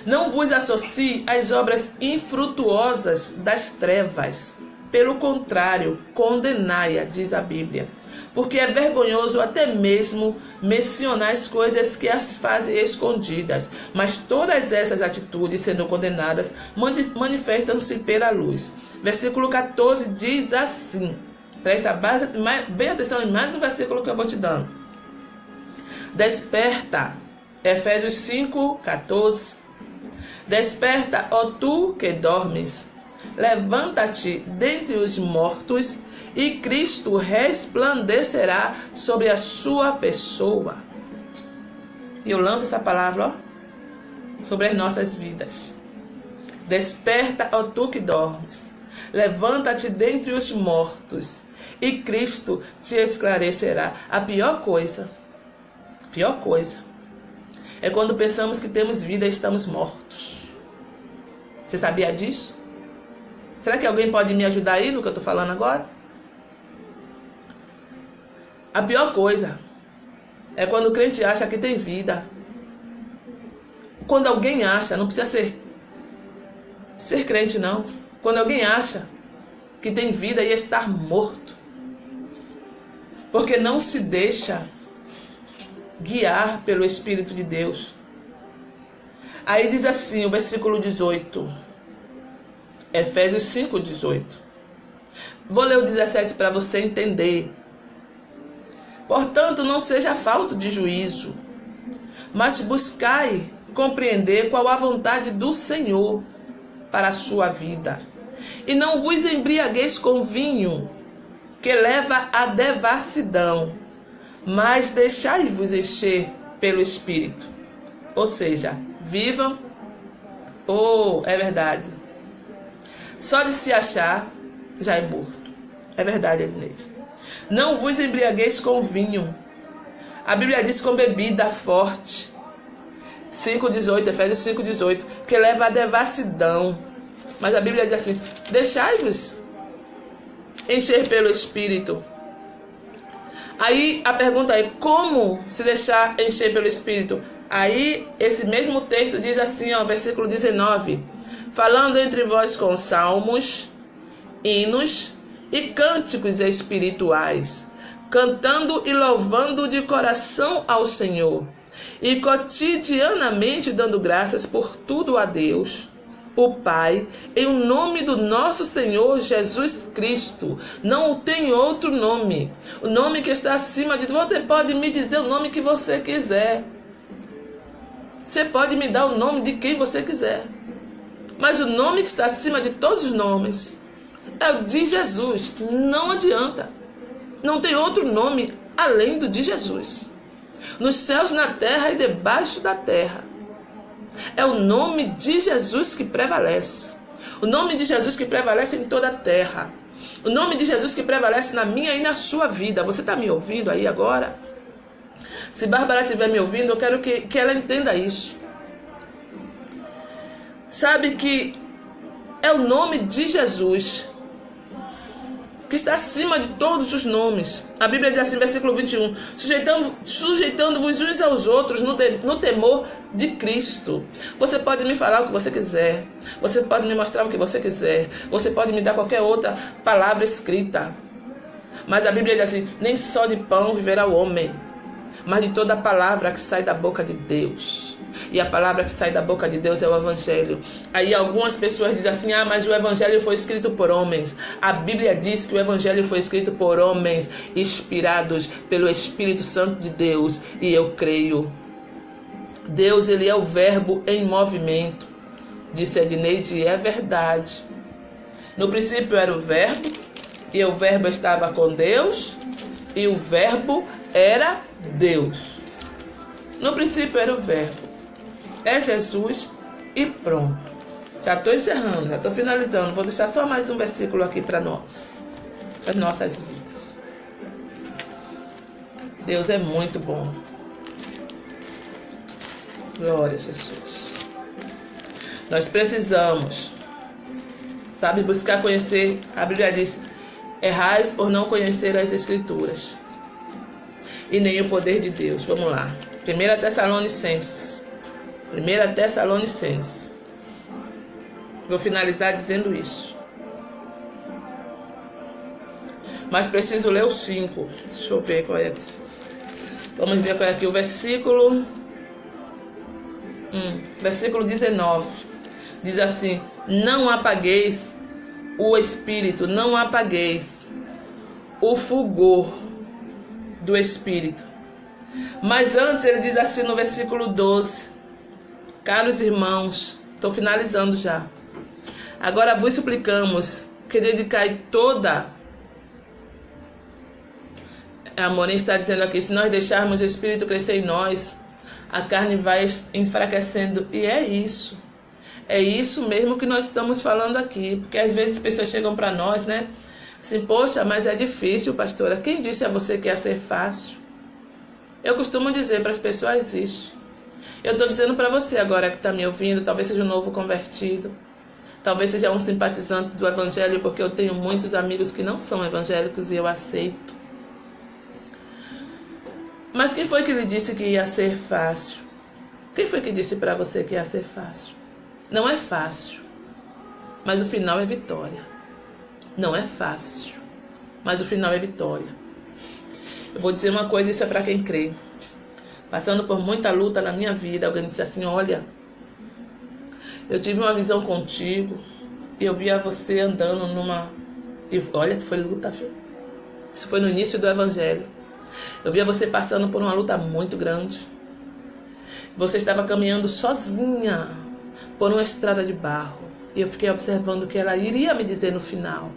Speaker 1: Não vos associe às obras infrutuosas das trevas. Pelo contrário, condenai-a, diz a Bíblia. Porque é vergonhoso até mesmo mencionar as coisas que as fazem escondidas. Mas todas essas atitudes, sendo condenadas, manifestam-se pela luz. Versículo 14 diz assim. Presta bem atenção em mais um versículo que eu vou te dando. Desperta. Efésios 5, 14. Desperta, ó tu que dormes. Levanta-te dentre os mortos e Cristo resplandecerá sobre a sua pessoa. E eu lanço essa palavra sobre as nossas vidas. Desperta, ó tu que dormes. Levanta-te dentre os mortos e Cristo te esclarecerá. A pior coisa é quando pensamos que temos vida e estamos mortos. Você sabia disso? Será que alguém pode me ajudar aí no que eu estou falando agora? A pior coisa é quando o crente acha que tem vida. Quando alguém acha, não precisa ser crente não. Quando alguém acha que tem vida e está morto. Porque não se deixa guiar pelo Espírito de Deus. Aí diz assim, o versículo 18. Efésios 5, 18. Vou ler o 17 para você entender. Portanto, não seja falta de juízo, mas buscai compreender qual a vontade do Senhor para a sua vida. E não vos embriagueis com vinho, que leva à devassidão, mas deixai-vos encher pelo Espírito. Ou seja, vivam. É verdade. Só de se achar, já é morto. É verdade, Elineide. Não vos embriagueis com vinho. A Bíblia diz com bebida forte. 5,18, Efésios 5,18. Que leva à devassidão. Mas a Bíblia diz assim, deixai-vos encher pelo Espírito. Aí a pergunta é: como se deixar encher pelo Espírito? Aí esse mesmo texto diz assim, ó, versículo 19: falando entre vós com salmos, hinos e cânticos espirituais, cantando e louvando de coração ao Senhor, e cotidianamente dando graças por tudo a Deus, o Pai, em o nome do nosso Senhor Jesus Cristo. Não tem outro nome. O nome que está acima de... Você pode me dizer o nome que você quiser. Você pode me dar o nome de quem você quiser. Mas o nome que está acima de todos os nomes é o de Jesus. Não adianta. Não tem outro nome além do de Jesus. Nos céus, na terra e debaixo da terra. É o nome de Jesus que prevalece. O nome de Jesus que prevalece em toda a terra. O nome de Jesus que prevalece na minha e na sua vida. Você está me ouvindo aí agora? Se Bárbara estiver me ouvindo, eu quero que ela entenda isso. Sabe que é o nome de Jesus que está acima de todos os nomes. A Bíblia diz assim, versículo 21, sujeitando-vos uns aos outros no temor de Cristo. Você pode me falar o que você quiser, você pode me mostrar o que você quiser, você pode me dar qualquer outra palavra escrita, mas a Bíblia diz assim, nem só de pão viverá o homem, mas de toda a palavra que sai da boca de Deus. E a palavra que sai da boca de Deus é o Evangelho. Aí algumas pessoas dizem assim, mas o Evangelho foi escrito por homens. A Bíblia diz que o Evangelho foi escrito por homens inspirados pelo Espírito Santo de Deus. E eu creio. Deus, ele é o verbo em movimento. Disse Edneide, e é verdade. No princípio era o verbo, e o verbo estava com Deus, e o verbo era Deus. No princípio era o verbo. É Jesus e pronto. Já estou encerrando, já estou finalizando. Vou deixar só mais um versículo aqui para nós, para as nossas vidas. Deus é muito bom. Glória a Jesus. Nós precisamos, sabe, buscar conhecer. A Bíblia diz, errais por não conhecer as Escrituras e nem o poder de Deus. Vamos lá. 1 Tessalonicenses. Vou finalizar dizendo isso. Mas preciso ler o 5. Deixa eu ver qual é. Vamos ver qual é aqui o versículo. Versículo 19. Diz assim: não apagueis o Espírito, não apagueis o fulgor do Espírito. Mas antes ele diz assim no versículo 12: caros irmãos, estou finalizando já. Agora vos suplicamos que dedicai toda... A Morim está dizendo aqui, se nós deixarmos o Espírito crescer em nós, a carne vai enfraquecendo. E é isso. É isso mesmo que nós estamos falando aqui. Porque às vezes as pessoas chegam para nós, né? Assim, poxa, mas é difícil, pastora. Quem disse a você que ia ser fácil? Eu costumo dizer para as pessoas isso. Eu estou dizendo para você agora que está me ouvindo, talvez seja um novo convertido, talvez seja um simpatizante do Evangelho, porque eu tenho muitos amigos que não são evangélicos e eu aceito. Mas quem foi que lhe disse que ia ser fácil? Quem foi que disse para você que ia ser fácil? Não é fácil, mas o final é vitória. Não é fácil, mas o final é vitória. Eu vou dizer uma coisa, isso é para quem crê. Passando por muita luta na minha vida, alguém disse assim, olha, eu tive uma visão contigo e eu via você andando numa... E olha que foi luta, filho. Isso foi no início do Evangelho. Eu via você passando por uma luta muito grande. Você estava caminhando sozinha por uma estrada de barro. E eu fiquei observando o que ela iria me dizer no final.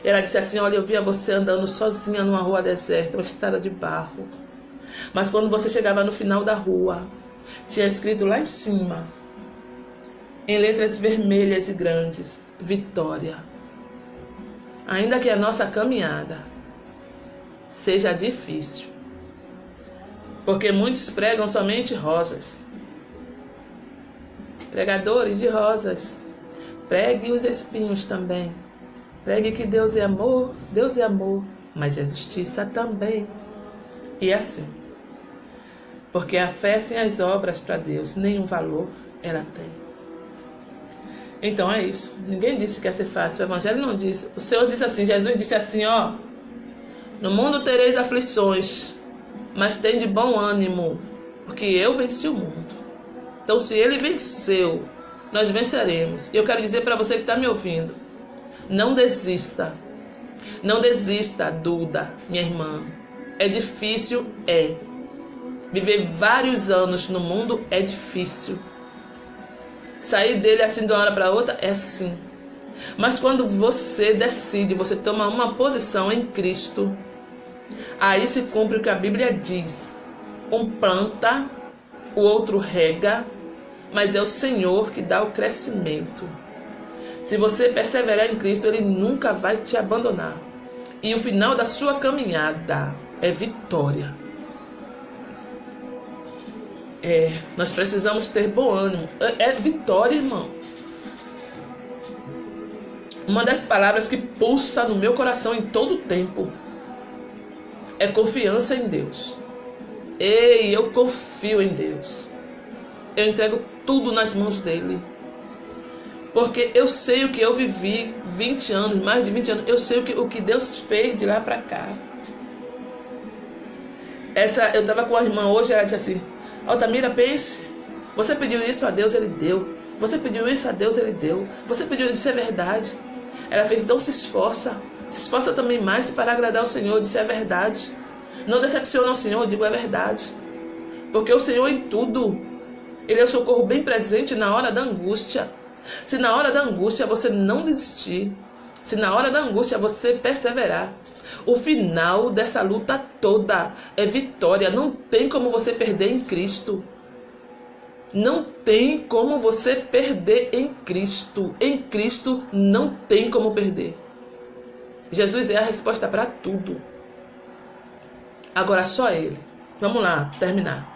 Speaker 1: Ela disse assim, olha, eu via você andando sozinha numa rua deserta, uma estrada de barro. Mas quando você chegava no final da rua, tinha escrito lá em cima, em letras vermelhas e grandes, vitória. Ainda que a nossa caminhada seja difícil, porque muitos pregam somente rosas. Pregadores de rosas, pregue os espinhos também. Pregue que Deus é amor, mas é justiça também. E é assim. Porque a fé sem as obras para Deus, nenhum valor ela tem. Então é isso. Ninguém disse que ia ser fácil. O Evangelho não disse. O Senhor disse assim, Jesus disse assim, ó. No mundo tereis aflições, mas tem de bom ânimo, porque eu venci o mundo. Então se Ele venceu, nós venceremos. E eu quero dizer para você que está me ouvindo, não desista. Não desista, Duda, minha irmã. É difícil, é. Viver vários anos no mundo é difícil. Sair dele assim de uma hora para outra é assim. Mas quando você decide, você toma uma posição em Cristo, aí se cumpre o que a Bíblia diz. Um planta, o outro rega, mas é o Senhor que dá o crescimento. Se você perseverar em Cristo, Ele nunca vai te abandonar. E o final da sua caminhada é vitória. Nós precisamos ter bom ânimo. É vitória, irmão. Uma das palavras que pulsa no meu coração em todo o tempo é confiança em Deus. Ei, eu confio em Deus. Eu entrego tudo nas mãos dele. Porque eu sei o que eu vivi 20 anos, mais de 20 anos. Eu sei o que Deus fez de lá para cá. Eu estava com a irmã hoje, ela disse assim, Altamira, pense, você pediu isso a Deus, Ele deu. Você pediu isso a Deus, Ele deu. Você pediu isso, é verdade. Ela fez, então se esforça. Se esforça também mais para agradar o Senhor, disse, é verdade. Não decepciona o Senhor, eu digo, é verdade. Porque o Senhor em tudo, Ele é o socorro bem presente na hora da angústia. Se na hora da angústia você não desistir, se na hora da angústia você perseverar, o final dessa luta toda é vitória. Não tem como você perder em Cristo. Não tem como você perder em Cristo. Em Cristo não tem como perder. Jesus é a resposta para tudo. Agora só Ele. Vamos lá, terminar.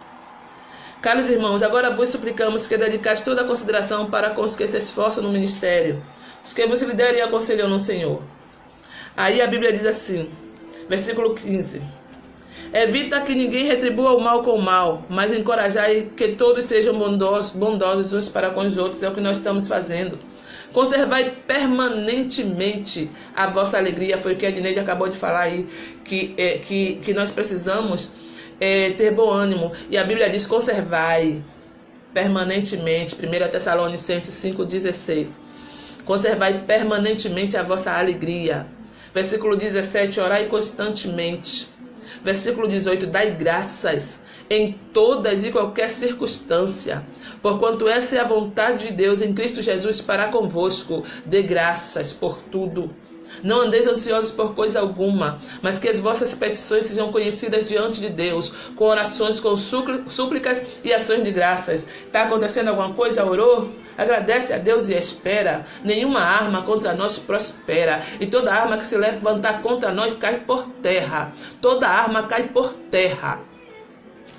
Speaker 1: Caros irmãos, agora vos suplicamos que dedicais toda a consideração para com os que se esforçam no ministério, os que vos lideram e aconselham no Senhor. Aí a Bíblia diz assim, versículo 15. Evita que ninguém retribua o mal com o mal, mas encorajai que todos sejam bondosos uns para com os outros. É o que nós estamos fazendo. Conservai permanentemente a vossa alegria. Foi o que a Dineide acabou de falar aí, que nós precisamos ter bom ânimo. E a Bíblia diz, conservai permanentemente. 1 Tessalonicenses 5,16. Conservai permanentemente a vossa alegria. Versículo 17, orai constantemente. Versículo 18, dai graças em todas e qualquer circunstância, porquanto essa é a vontade de Deus em Cristo Jesus para convosco. Dê graças por tudo. Não andeis ansiosos por coisa alguma, mas que as vossas petições sejam conhecidas diante de Deus, com orações, com súplicas e ações de graças. Está acontecendo alguma coisa? Orou? Agradece a Deus e espera. Nenhuma arma contra nós prospera, e toda arma que se levantar contra nós cai por terra. Toda arma cai por terra.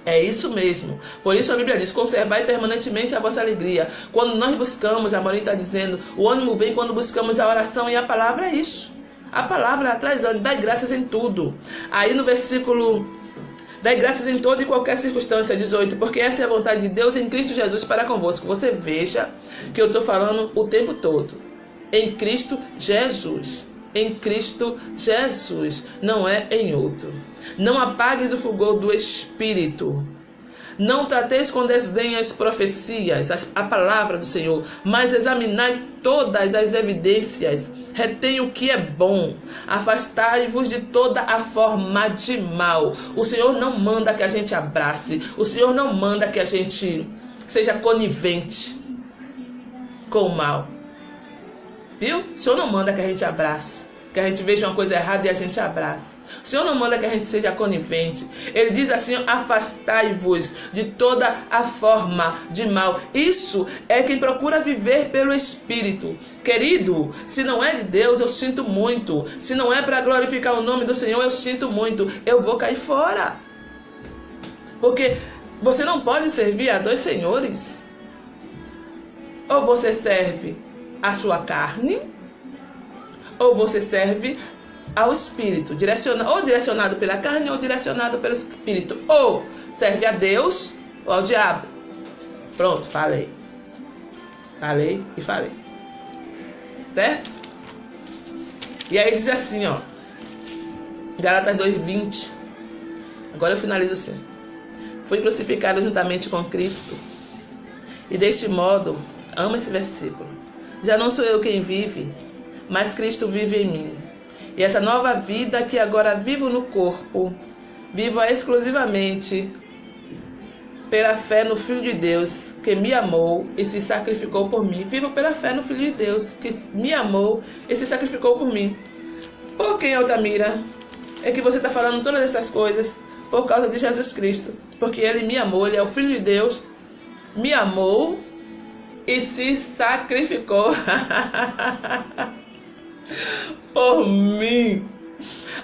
Speaker 1: É isso mesmo. Por isso a Bíblia diz, conservai permanentemente a vossa alegria. Quando nós buscamos, a Maria está dizendo, o ânimo vem quando buscamos a oração, e a palavra é isso. A palavra traz ânimo, dai graças em tudo. Aí no versículo, dai graças em toda e qualquer circunstância, 18, porque essa é a vontade de Deus em Cristo Jesus para convosco. Você veja que eu estou falando o tempo todo. Em Cristo Jesus. Em Cristo Jesus, não é em outro. Não apagues o fulgor do Espírito. Não trateis com desdém as profecias, a palavra do Senhor, mas examinai todas as evidências. Retém o que é bom. Afastai-vos de toda a forma de mal. O Senhor não manda que a gente abrace. O Senhor não manda que a gente seja conivente com o mal. Viu? O Senhor não manda que a gente abrace, que a gente veja uma coisa errada e a gente abrace. O Senhor não manda que a gente seja conivente. Ele diz assim, afastai-vos de toda a forma de mal. Isso é quem procura viver pelo Espírito. Querido, se não é de Deus, eu sinto muito. Se não é para glorificar o nome do Senhor, eu sinto muito. Eu vou cair fora. Porque você não pode servir a dois senhores. Ou você serve a sua carne, ou você serve ao Espírito, ou direcionado pela carne ou direcionado pelo Espírito, ou serve a Deus ou ao diabo. Pronto, falei e falei, certo? E aí diz assim, ó, Gálatas 2:20, agora eu finalizo assim: fui crucificado juntamente com Cristo, e deste modo, amo esse versículo, já não sou eu quem vive, mas Cristo vive em mim. E essa nova vida que agora vivo no corpo, vivo-a exclusivamente pela fé no Filho de Deus, que me amou e se sacrificou por mim. Vivo pela fé no Filho de Deus, que me amou e se sacrificou por mim. Por quem, Altamira, é que você está falando todas essas coisas? Por causa de Jesus Cristo. Porque Ele me amou, Ele é o Filho de Deus, me amou e se sacrificou por mim.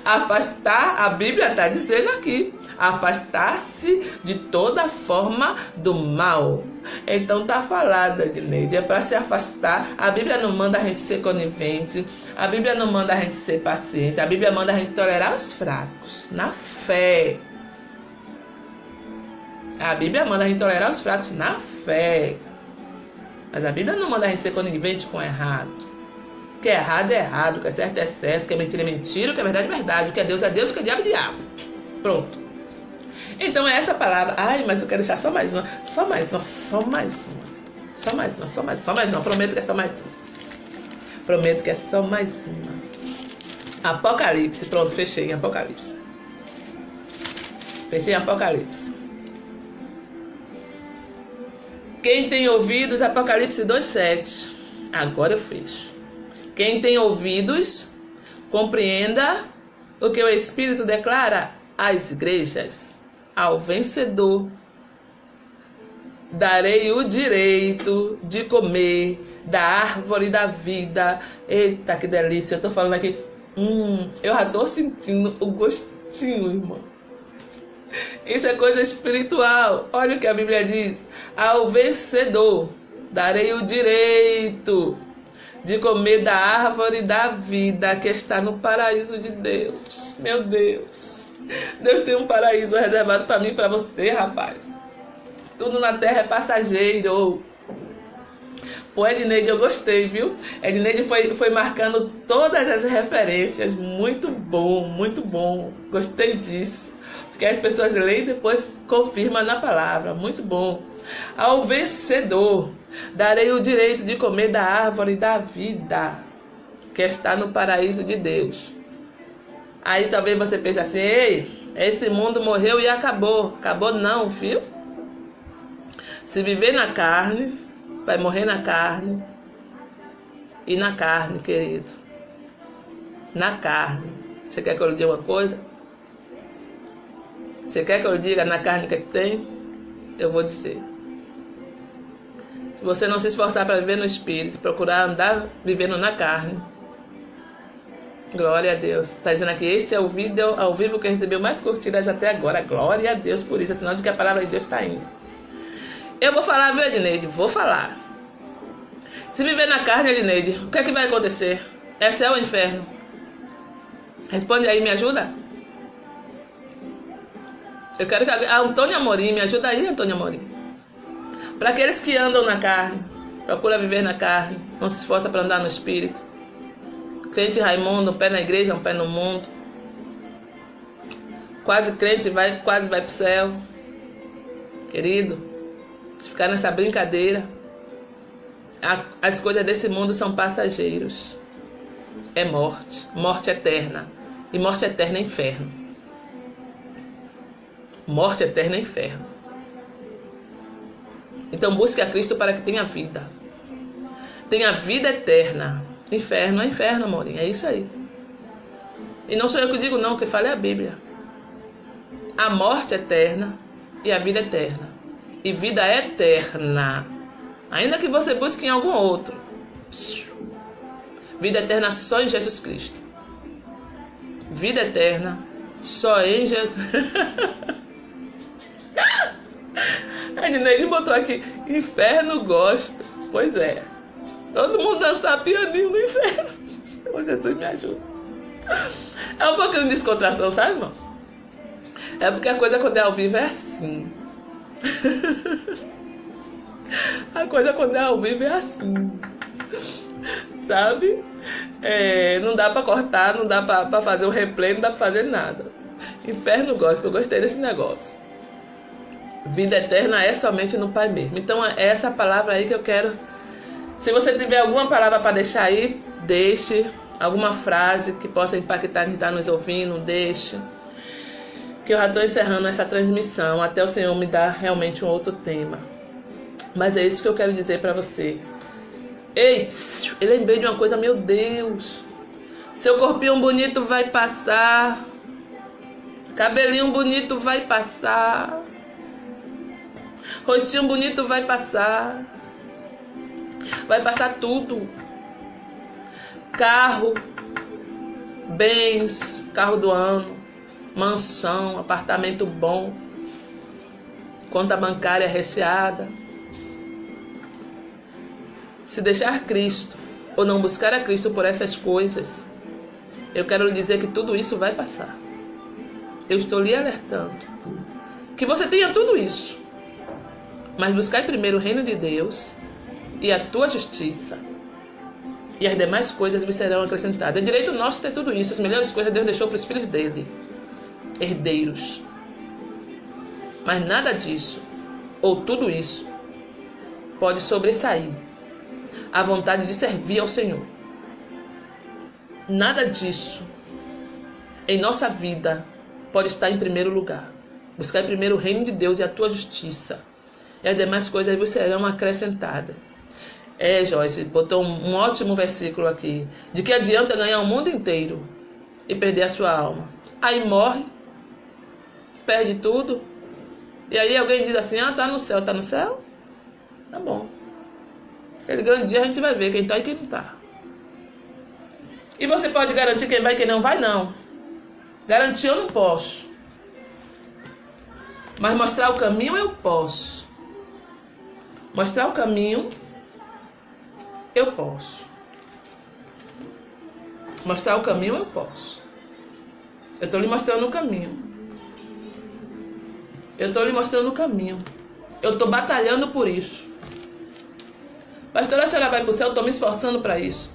Speaker 1: Afastar, a Bíblia está dizendo aqui, afastar-se de toda forma do mal. Então está falado, Edneide, é para se afastar. A Bíblia não manda a gente ser conivente, a Bíblia não manda a gente ser paciente, a Bíblia manda a gente tolerar os fracos, na fé. A Bíblia manda a gente tolerar os fracos na fé. Mas a Bíblia não manda a gente ser conivente com o errado. O que é errado é errado, o que é certo é certo, o que é mentira é mentira, o que é verdade é verdade, o que é Deus, o que é diabo é diabo. Pronto. Então é essa palavra. Ai, mas eu quero deixar só mais uma. Prometo que é só mais uma. Prometo que é só mais uma. Apocalipse. Pronto, fechei em Apocalipse. Fechei em Apocalipse. Quem tem ouvidos, Apocalipse 2:7. Agora eu fecho. Quem tem ouvidos, compreenda o que o Espírito declara às igrejas. Ao vencedor darei o direito de comer da árvore da vida. Eita, que delícia. Eu tô falando aqui. Eu já tô sentindo o gostinho, irmão. Isso é coisa espiritual. Olha o que a Bíblia diz. Ao vencedor darei o direito de comer da árvore da vida que está no paraíso de Deus. Meu Deus. Deus tem um paraíso reservado para mim e para você, rapaz. Tudo na terra é passageiro. Pô, Edneide, eu gostei, viu? Edneide foi marcando todas as referências. Muito bom, muito bom. Gostei disso. Porque as pessoas leem e depois confirmam na palavra. Muito bom. Ao vencedor darei o direito de comer da árvore da vida que está no paraíso de Deus. Aí talvez você pense assim: ei, esse mundo morreu e acabou. Acabou não, filho. Se viver na carne, vai morrer na carne. E na carne, querido. Na carne. Você quer que eu lhe diga uma coisa? Você quer que eu lhe diga na carne o que tem? Eu vou dizer. Se você não se esforçar para viver no Espírito, procurar andar vivendo na carne, glória a Deus. Está dizendo aqui, esse é o vídeo ao vivo que recebeu mais curtidas até agora. Glória a Deus por isso, é sinal de que a palavra de Deus está indo. Eu vou falar, viu, Edneide? Vou falar. Se viver na carne, Edneide, o que é que vai acontecer? É céu ou inferno? Responde aí, me ajuda? Eu quero que a Antônia Amorim, me ajuda aí, Antônia Amorim. Para aqueles que andam na carne, procura viver na carne, não se esforça para andar no Espírito. Crente Raimundo, um pé na igreja, um pé no mundo. Quase crente, quase vai para o céu. Querido, se ficar nessa brincadeira, as coisas desse mundo são passageiros. É morte, morte eterna. E morte eterna é inferno. Morte eterna é inferno. Então busque a Cristo para que tenha vida. Tenha vida eterna. Inferno é inferno, amorinho. É isso aí. E não sou eu que digo não, que fala é a Bíblia. A morte eterna e a vida eterna. E vida eterna. Ainda que você busque em algum outro. Vida eterna só em Jesus Cristo. Vida eterna só em Jesus. A Edneide botou aqui, inferno gospel. Pois é. Todo mundo dançar pianinho no inferno. Ô, Jesus me ajuda. É um pouquinho de descontração, sabe, irmão? É porque a coisa quando é ao vivo é assim. A coisa quando é ao vivo é assim. Sabe? Não dá pra cortar, não dá pra fazer o replay, não dá pra fazer nada. Inferno gospel, eu gostei desse negócio. Vida eterna é somente no Pai mesmo. Então é essa palavra aí que eu quero. Se você tiver alguma palavra para deixar aí, deixe. Alguma frase que possa impactar quem está nos ouvindo, deixe. Que eu já estou encerrando essa transmissão até o Senhor me dar realmente um outro tema. Mas é isso que eu quero dizer para você. Ei, eu lembrei de uma coisa, meu Deus. Seu corpinho bonito vai passar. Cabelinho bonito vai passar. Rostinho bonito vai passar. Vai passar tudo. Carro, bens, carro do ano, mansão, apartamento bom, conta bancária recheada. Se deixar Cristo ou não buscar a Cristo por essas coisas, eu quero lhe dizer que tudo isso vai passar. Eu estou lhe alertando que você tenha tudo isso, mas buscai primeiro o reino de Deus e a tua justiça, e as demais coisas vos serão acrescentadas. É direito nosso ter tudo isso. As melhores coisas Deus deixou para os filhos dele, herdeiros. Mas nada disso, ou tudo isso, pode sobressair a vontade de servir ao Senhor. Nada disso em nossa vida pode estar em primeiro lugar. Buscar primeiro o reino de Deus e a tua justiça, e as demais coisas vos serão acrescentadas. Joyce botou um ótimo versículo aqui. De que adianta ganhar o mundo inteiro e perder a sua alma? Aí morre, perde tudo, e aí alguém diz assim, tá no céu, tá no céu? Tá bom. Aquele grande dia a gente vai ver quem tá e quem não tá. E você pode garantir quem vai e quem não vai? Não. Garantir eu não posso. Mas mostrar o caminho eu posso. Mostrar o caminho eu posso. Mostrar o caminho eu posso. Eu estou lhe mostrando o caminho. Eu estou lhe mostrando o caminho. Eu estou batalhando por isso. Pastora, a senhora vai para o céu? Eu estou me esforçando para isso.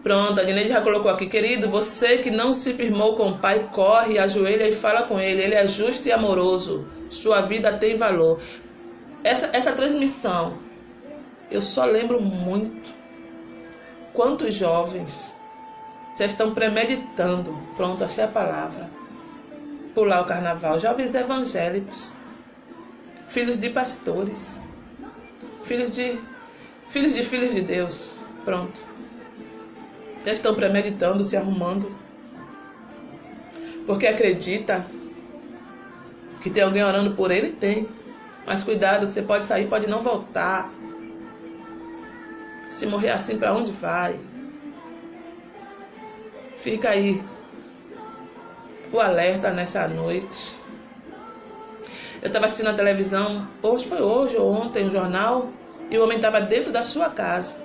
Speaker 1: Pronto, a Dineide já colocou aqui. Querido, você que não se firmou com o Pai, corre, ajoelha e fala com Ele. Ele é justo e amoroso. Sua vida tem valor. Essa transmissão, eu só lembro muito quantos jovens já estão premeditando, pronto, achei a palavra, pular o carnaval. Jovens evangélicos, filhos de pastores, filhos de Deus, pronto. Já estão premeditando, se arrumando, porque acredita que tem alguém orando por ele? Tem. Mas cuidado, que você pode sair, pode não voltar. Se morrer assim, para onde vai? Fica aí o alerta nessa noite. Eu estava assistindo a televisão, foi hoje ou ontem, um jornal, e o homem estava dentro da sua casa.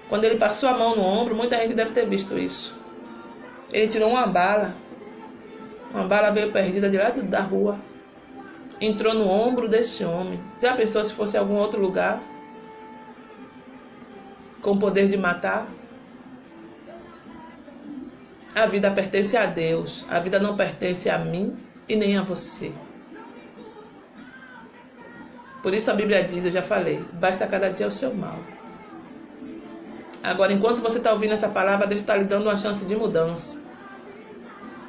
Speaker 1: Quando ele passou a mão no ombro, muita gente deve ter visto isso. Ele tirou uma bala veio perdida de lá da rua. Entrou no ombro desse homem. Já pensou se fosse algum outro lugar? Com poder de matar? A vida pertence a Deus. A vida não pertence a mim e nem a você. Por isso a Bíblia diz, eu já falei, basta cada dia o seu mal. Agora, enquanto você está ouvindo essa palavra, Deus está lhe dando uma chance de mudança.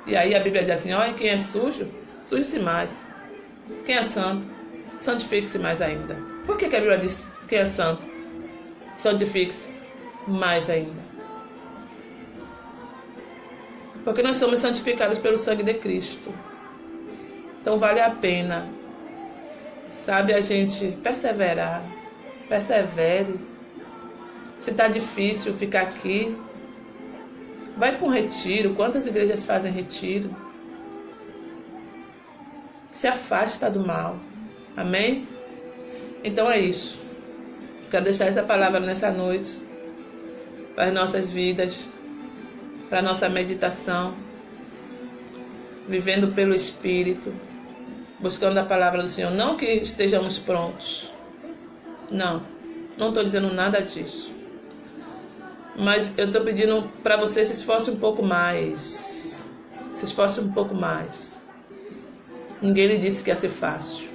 Speaker 1: E aí a Bíblia diz assim, olha, quem é sujo, suje-se mais. Quem é santo, santifique-se mais ainda. Por que a Bíblia diz quem é santo, santifique-se mais ainda? Porque nós somos santificados pelo sangue de Cristo. Então vale a pena, sabe, a gente perseverar. Persevere. Se está difícil ficar aqui, vai para um retiro. Quantas igrejas fazem retiro? Se afasta do mal. Amém? Então é isso. Quero deixar essa palavra nessa noite. para as nossas vidas, para a nossa meditação, vivendo pelo Espírito, buscando a palavra do Senhor. Não que estejamos prontos, não estou dizendo nada disso, mas eu estou pedindo para você se esforce um pouco mais, Ninguém lhe disse que ia ser fácil.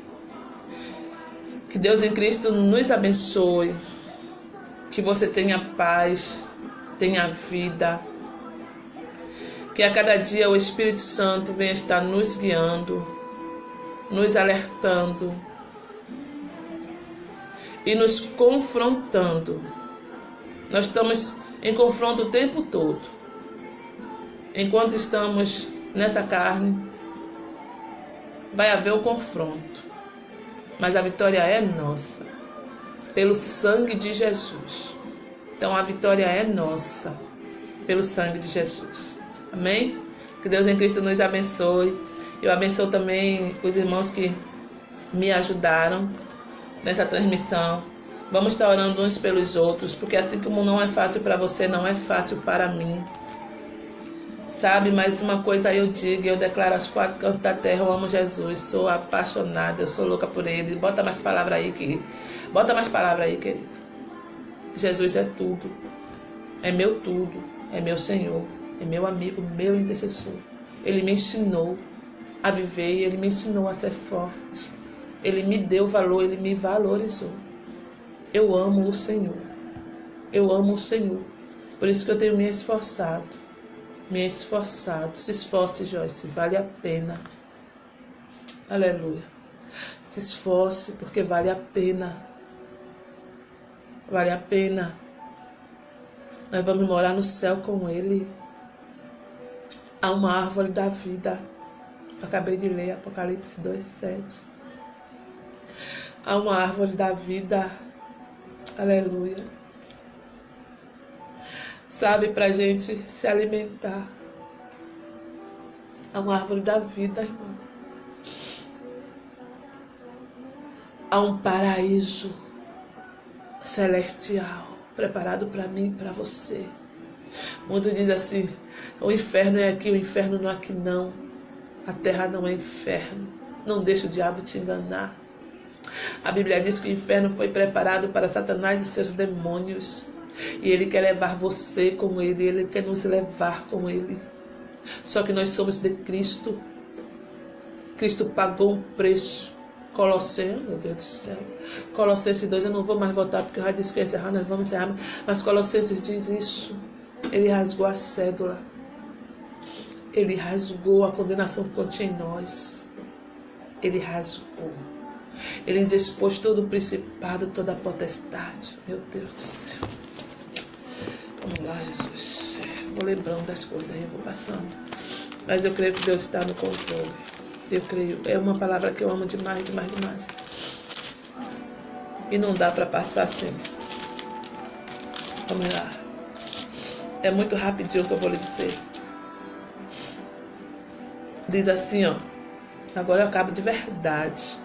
Speaker 1: Que Deus em Cristo nos abençoe, que você tenha paz, tenha vida, que a cada dia o Espírito Santo venha estar nos guiando, nos alertando e nos confrontando. Nós estamos em confronto o tempo todo. Enquanto estamos nessa carne, vai haver o confronto, mas a vitória é nossa, pelo sangue de Jesus. Então a vitória é nossa, pelo sangue de Jesus. Amém? Que Deus em Cristo nos abençoe. Eu abençoo também os irmãos que me ajudaram nessa transmissão. Vamos estar orando uns pelos outros, porque assim como não é fácil para você, não é fácil para mim. Sabe, mas uma coisa eu digo, eu declaro aos quatro cantos da terra, eu amo Jesus, sou apaixonada, eu sou louca por Ele. Bota mais palavra aí, querido. Jesus é tudo, é meu Senhor, é meu amigo, meu intercessor. Ele me ensinou a viver, Ele me ensinou a ser forte. Ele me deu valor, Ele me valorizou. Eu amo o Senhor. Por isso que eu tenho me esforçado. Se esforce, Joyce, vale a pena. Aleluia. Se esforce, porque vale a pena. Nós vamos morar no céu com Ele. Há uma árvore da vida. Eu acabei de ler Apocalipse 2:7. Há uma árvore da vida. Aleluia. Sabe, pra gente se alimentar. Há uma árvore da vida, irmão. Há um paraíso celestial preparado para mim e para você. Muitos dizem assim, o inferno é aqui, o inferno não é aqui não. A terra não é inferno. Não deixe o diabo te enganar. A Bíblia diz que o inferno foi preparado para Satanás e seus demônios. E ele quer levar você com ele, ele quer nos levar com ele. Só que nós somos de Cristo. Cristo pagou um preço. Colossenses, meu Deus do céu. Colossenses 2, eu não vou mais voltar porque eu já disse que ia encerrar, nós vamos encerrar. Mas Colossenses diz isso. Ele rasgou a cédula. Ele rasgou a condenação que continha em nós. Ele rasgou. Ele expôs todo o principado, toda a potestade. Meu Deus do céu. Vamos lá, Jesus. Vou lembrando das coisas aí, eu vou passando. Mas eu creio que Deus está no controle. Eu creio. É uma palavra que eu amo demais. E não dá para passar assim. Vamos lá. É muito rapidinho que eu vou lhe dizer. Diz assim, ó. Agora eu acabo de verdade.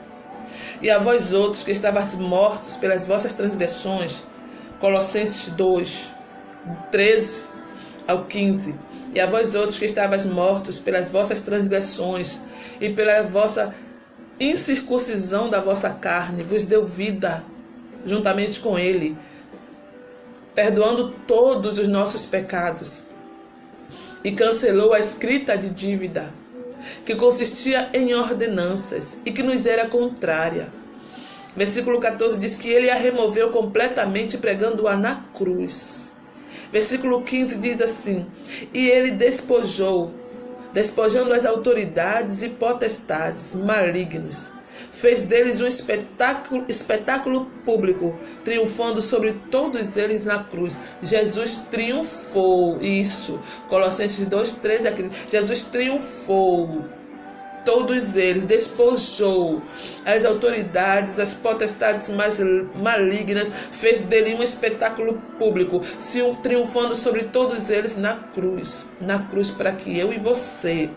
Speaker 1: E a vós outros que estavais mortos pelas vossas transgressões. Colossenses 2, 13 ao 15. E a vós outros que estavais mortos pelas vossas transgressões e pela vossa incircuncisão da vossa carne, vos deu vida juntamente com ele, perdoando todos os nossos pecados, e cancelou a escrita de dívida, que consistia em ordenanças e que nos era contrária. Versículo 14 diz que ele a removeu completamente, pregando-a na cruz. Versículo 15 diz assim: e ele despojando as autoridades e potestades malignos, fez deles um espetáculo público, triunfando sobre todos eles na cruz. Jesus triunfou. Isso, Colossenses 2, 13 aqui. Jesus triunfou. todos eles, despojou as autoridades, as potestades mais malignas, fez dele um espetáculo público, se triunfando sobre todos eles na cruz, para que eu e você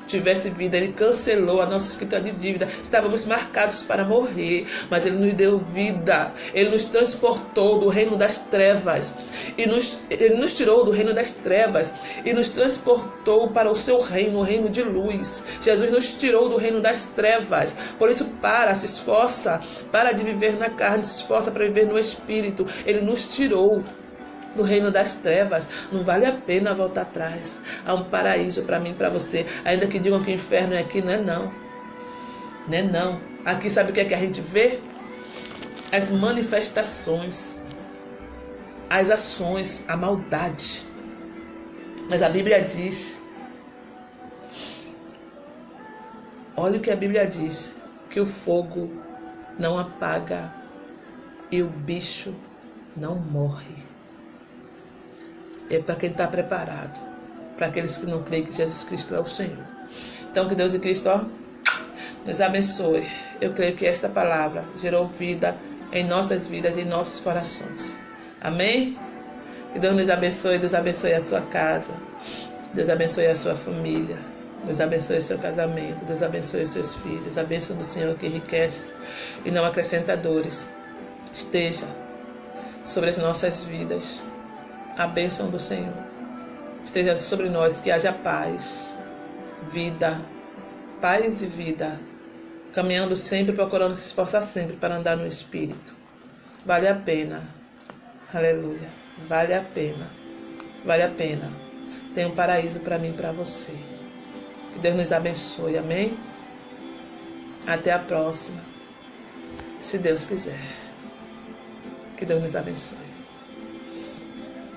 Speaker 1: tivesse vida. Ele cancelou a nossa escrita de dívida. Estávamos marcados para morrer, mas ele nos deu vida. Ele nos transportou do reino das trevas e ele nos tirou do reino das trevas e nos transportou para o seu reino, o reino de luz. Jesus nos tirou do reino das trevas. Por isso, se esforça, para de viver na carne, se esforça para viver no Espírito. Ele nos tirou do reino das trevas. Não vale a pena voltar atrás. Há um paraíso para mim e para você. Ainda que digam que o inferno é aqui, não é não. Não é não. Aqui sabe o que é que a gente vê? As manifestações, as ações, a maldade. Mas a Bíblia diz, olha o que a Bíblia diz, que o fogo não apaga e o bicho não morre. É para quem está preparado, para aqueles que não creem que Jesus Cristo é o Senhor. Então, que Deus e Cristo nos abençoe. Eu creio que esta palavra gerou vida em nossas vidas, em nossos corações. Amém? Que Deus nos abençoe. Deus abençoe a sua casa. Deus abençoe a sua família. Deus abençoe o seu casamento. Deus abençoe os seus filhos. A bênção do Senhor que enriquece e não acrescenta dores esteja sobre as nossas vidas. A bênção do Senhor esteja sobre nós. Que haja paz, vida, paz e vida. Caminhando sempre, procurando se esforçar sempre para andar no Espírito. Vale a pena. Aleluia. Vale a pena. Vale a pena. Tem um paraíso para mim e para você. Que Deus nos abençoe. Amém? Até a próxima. Se Deus quiser. Que Deus nos abençoe.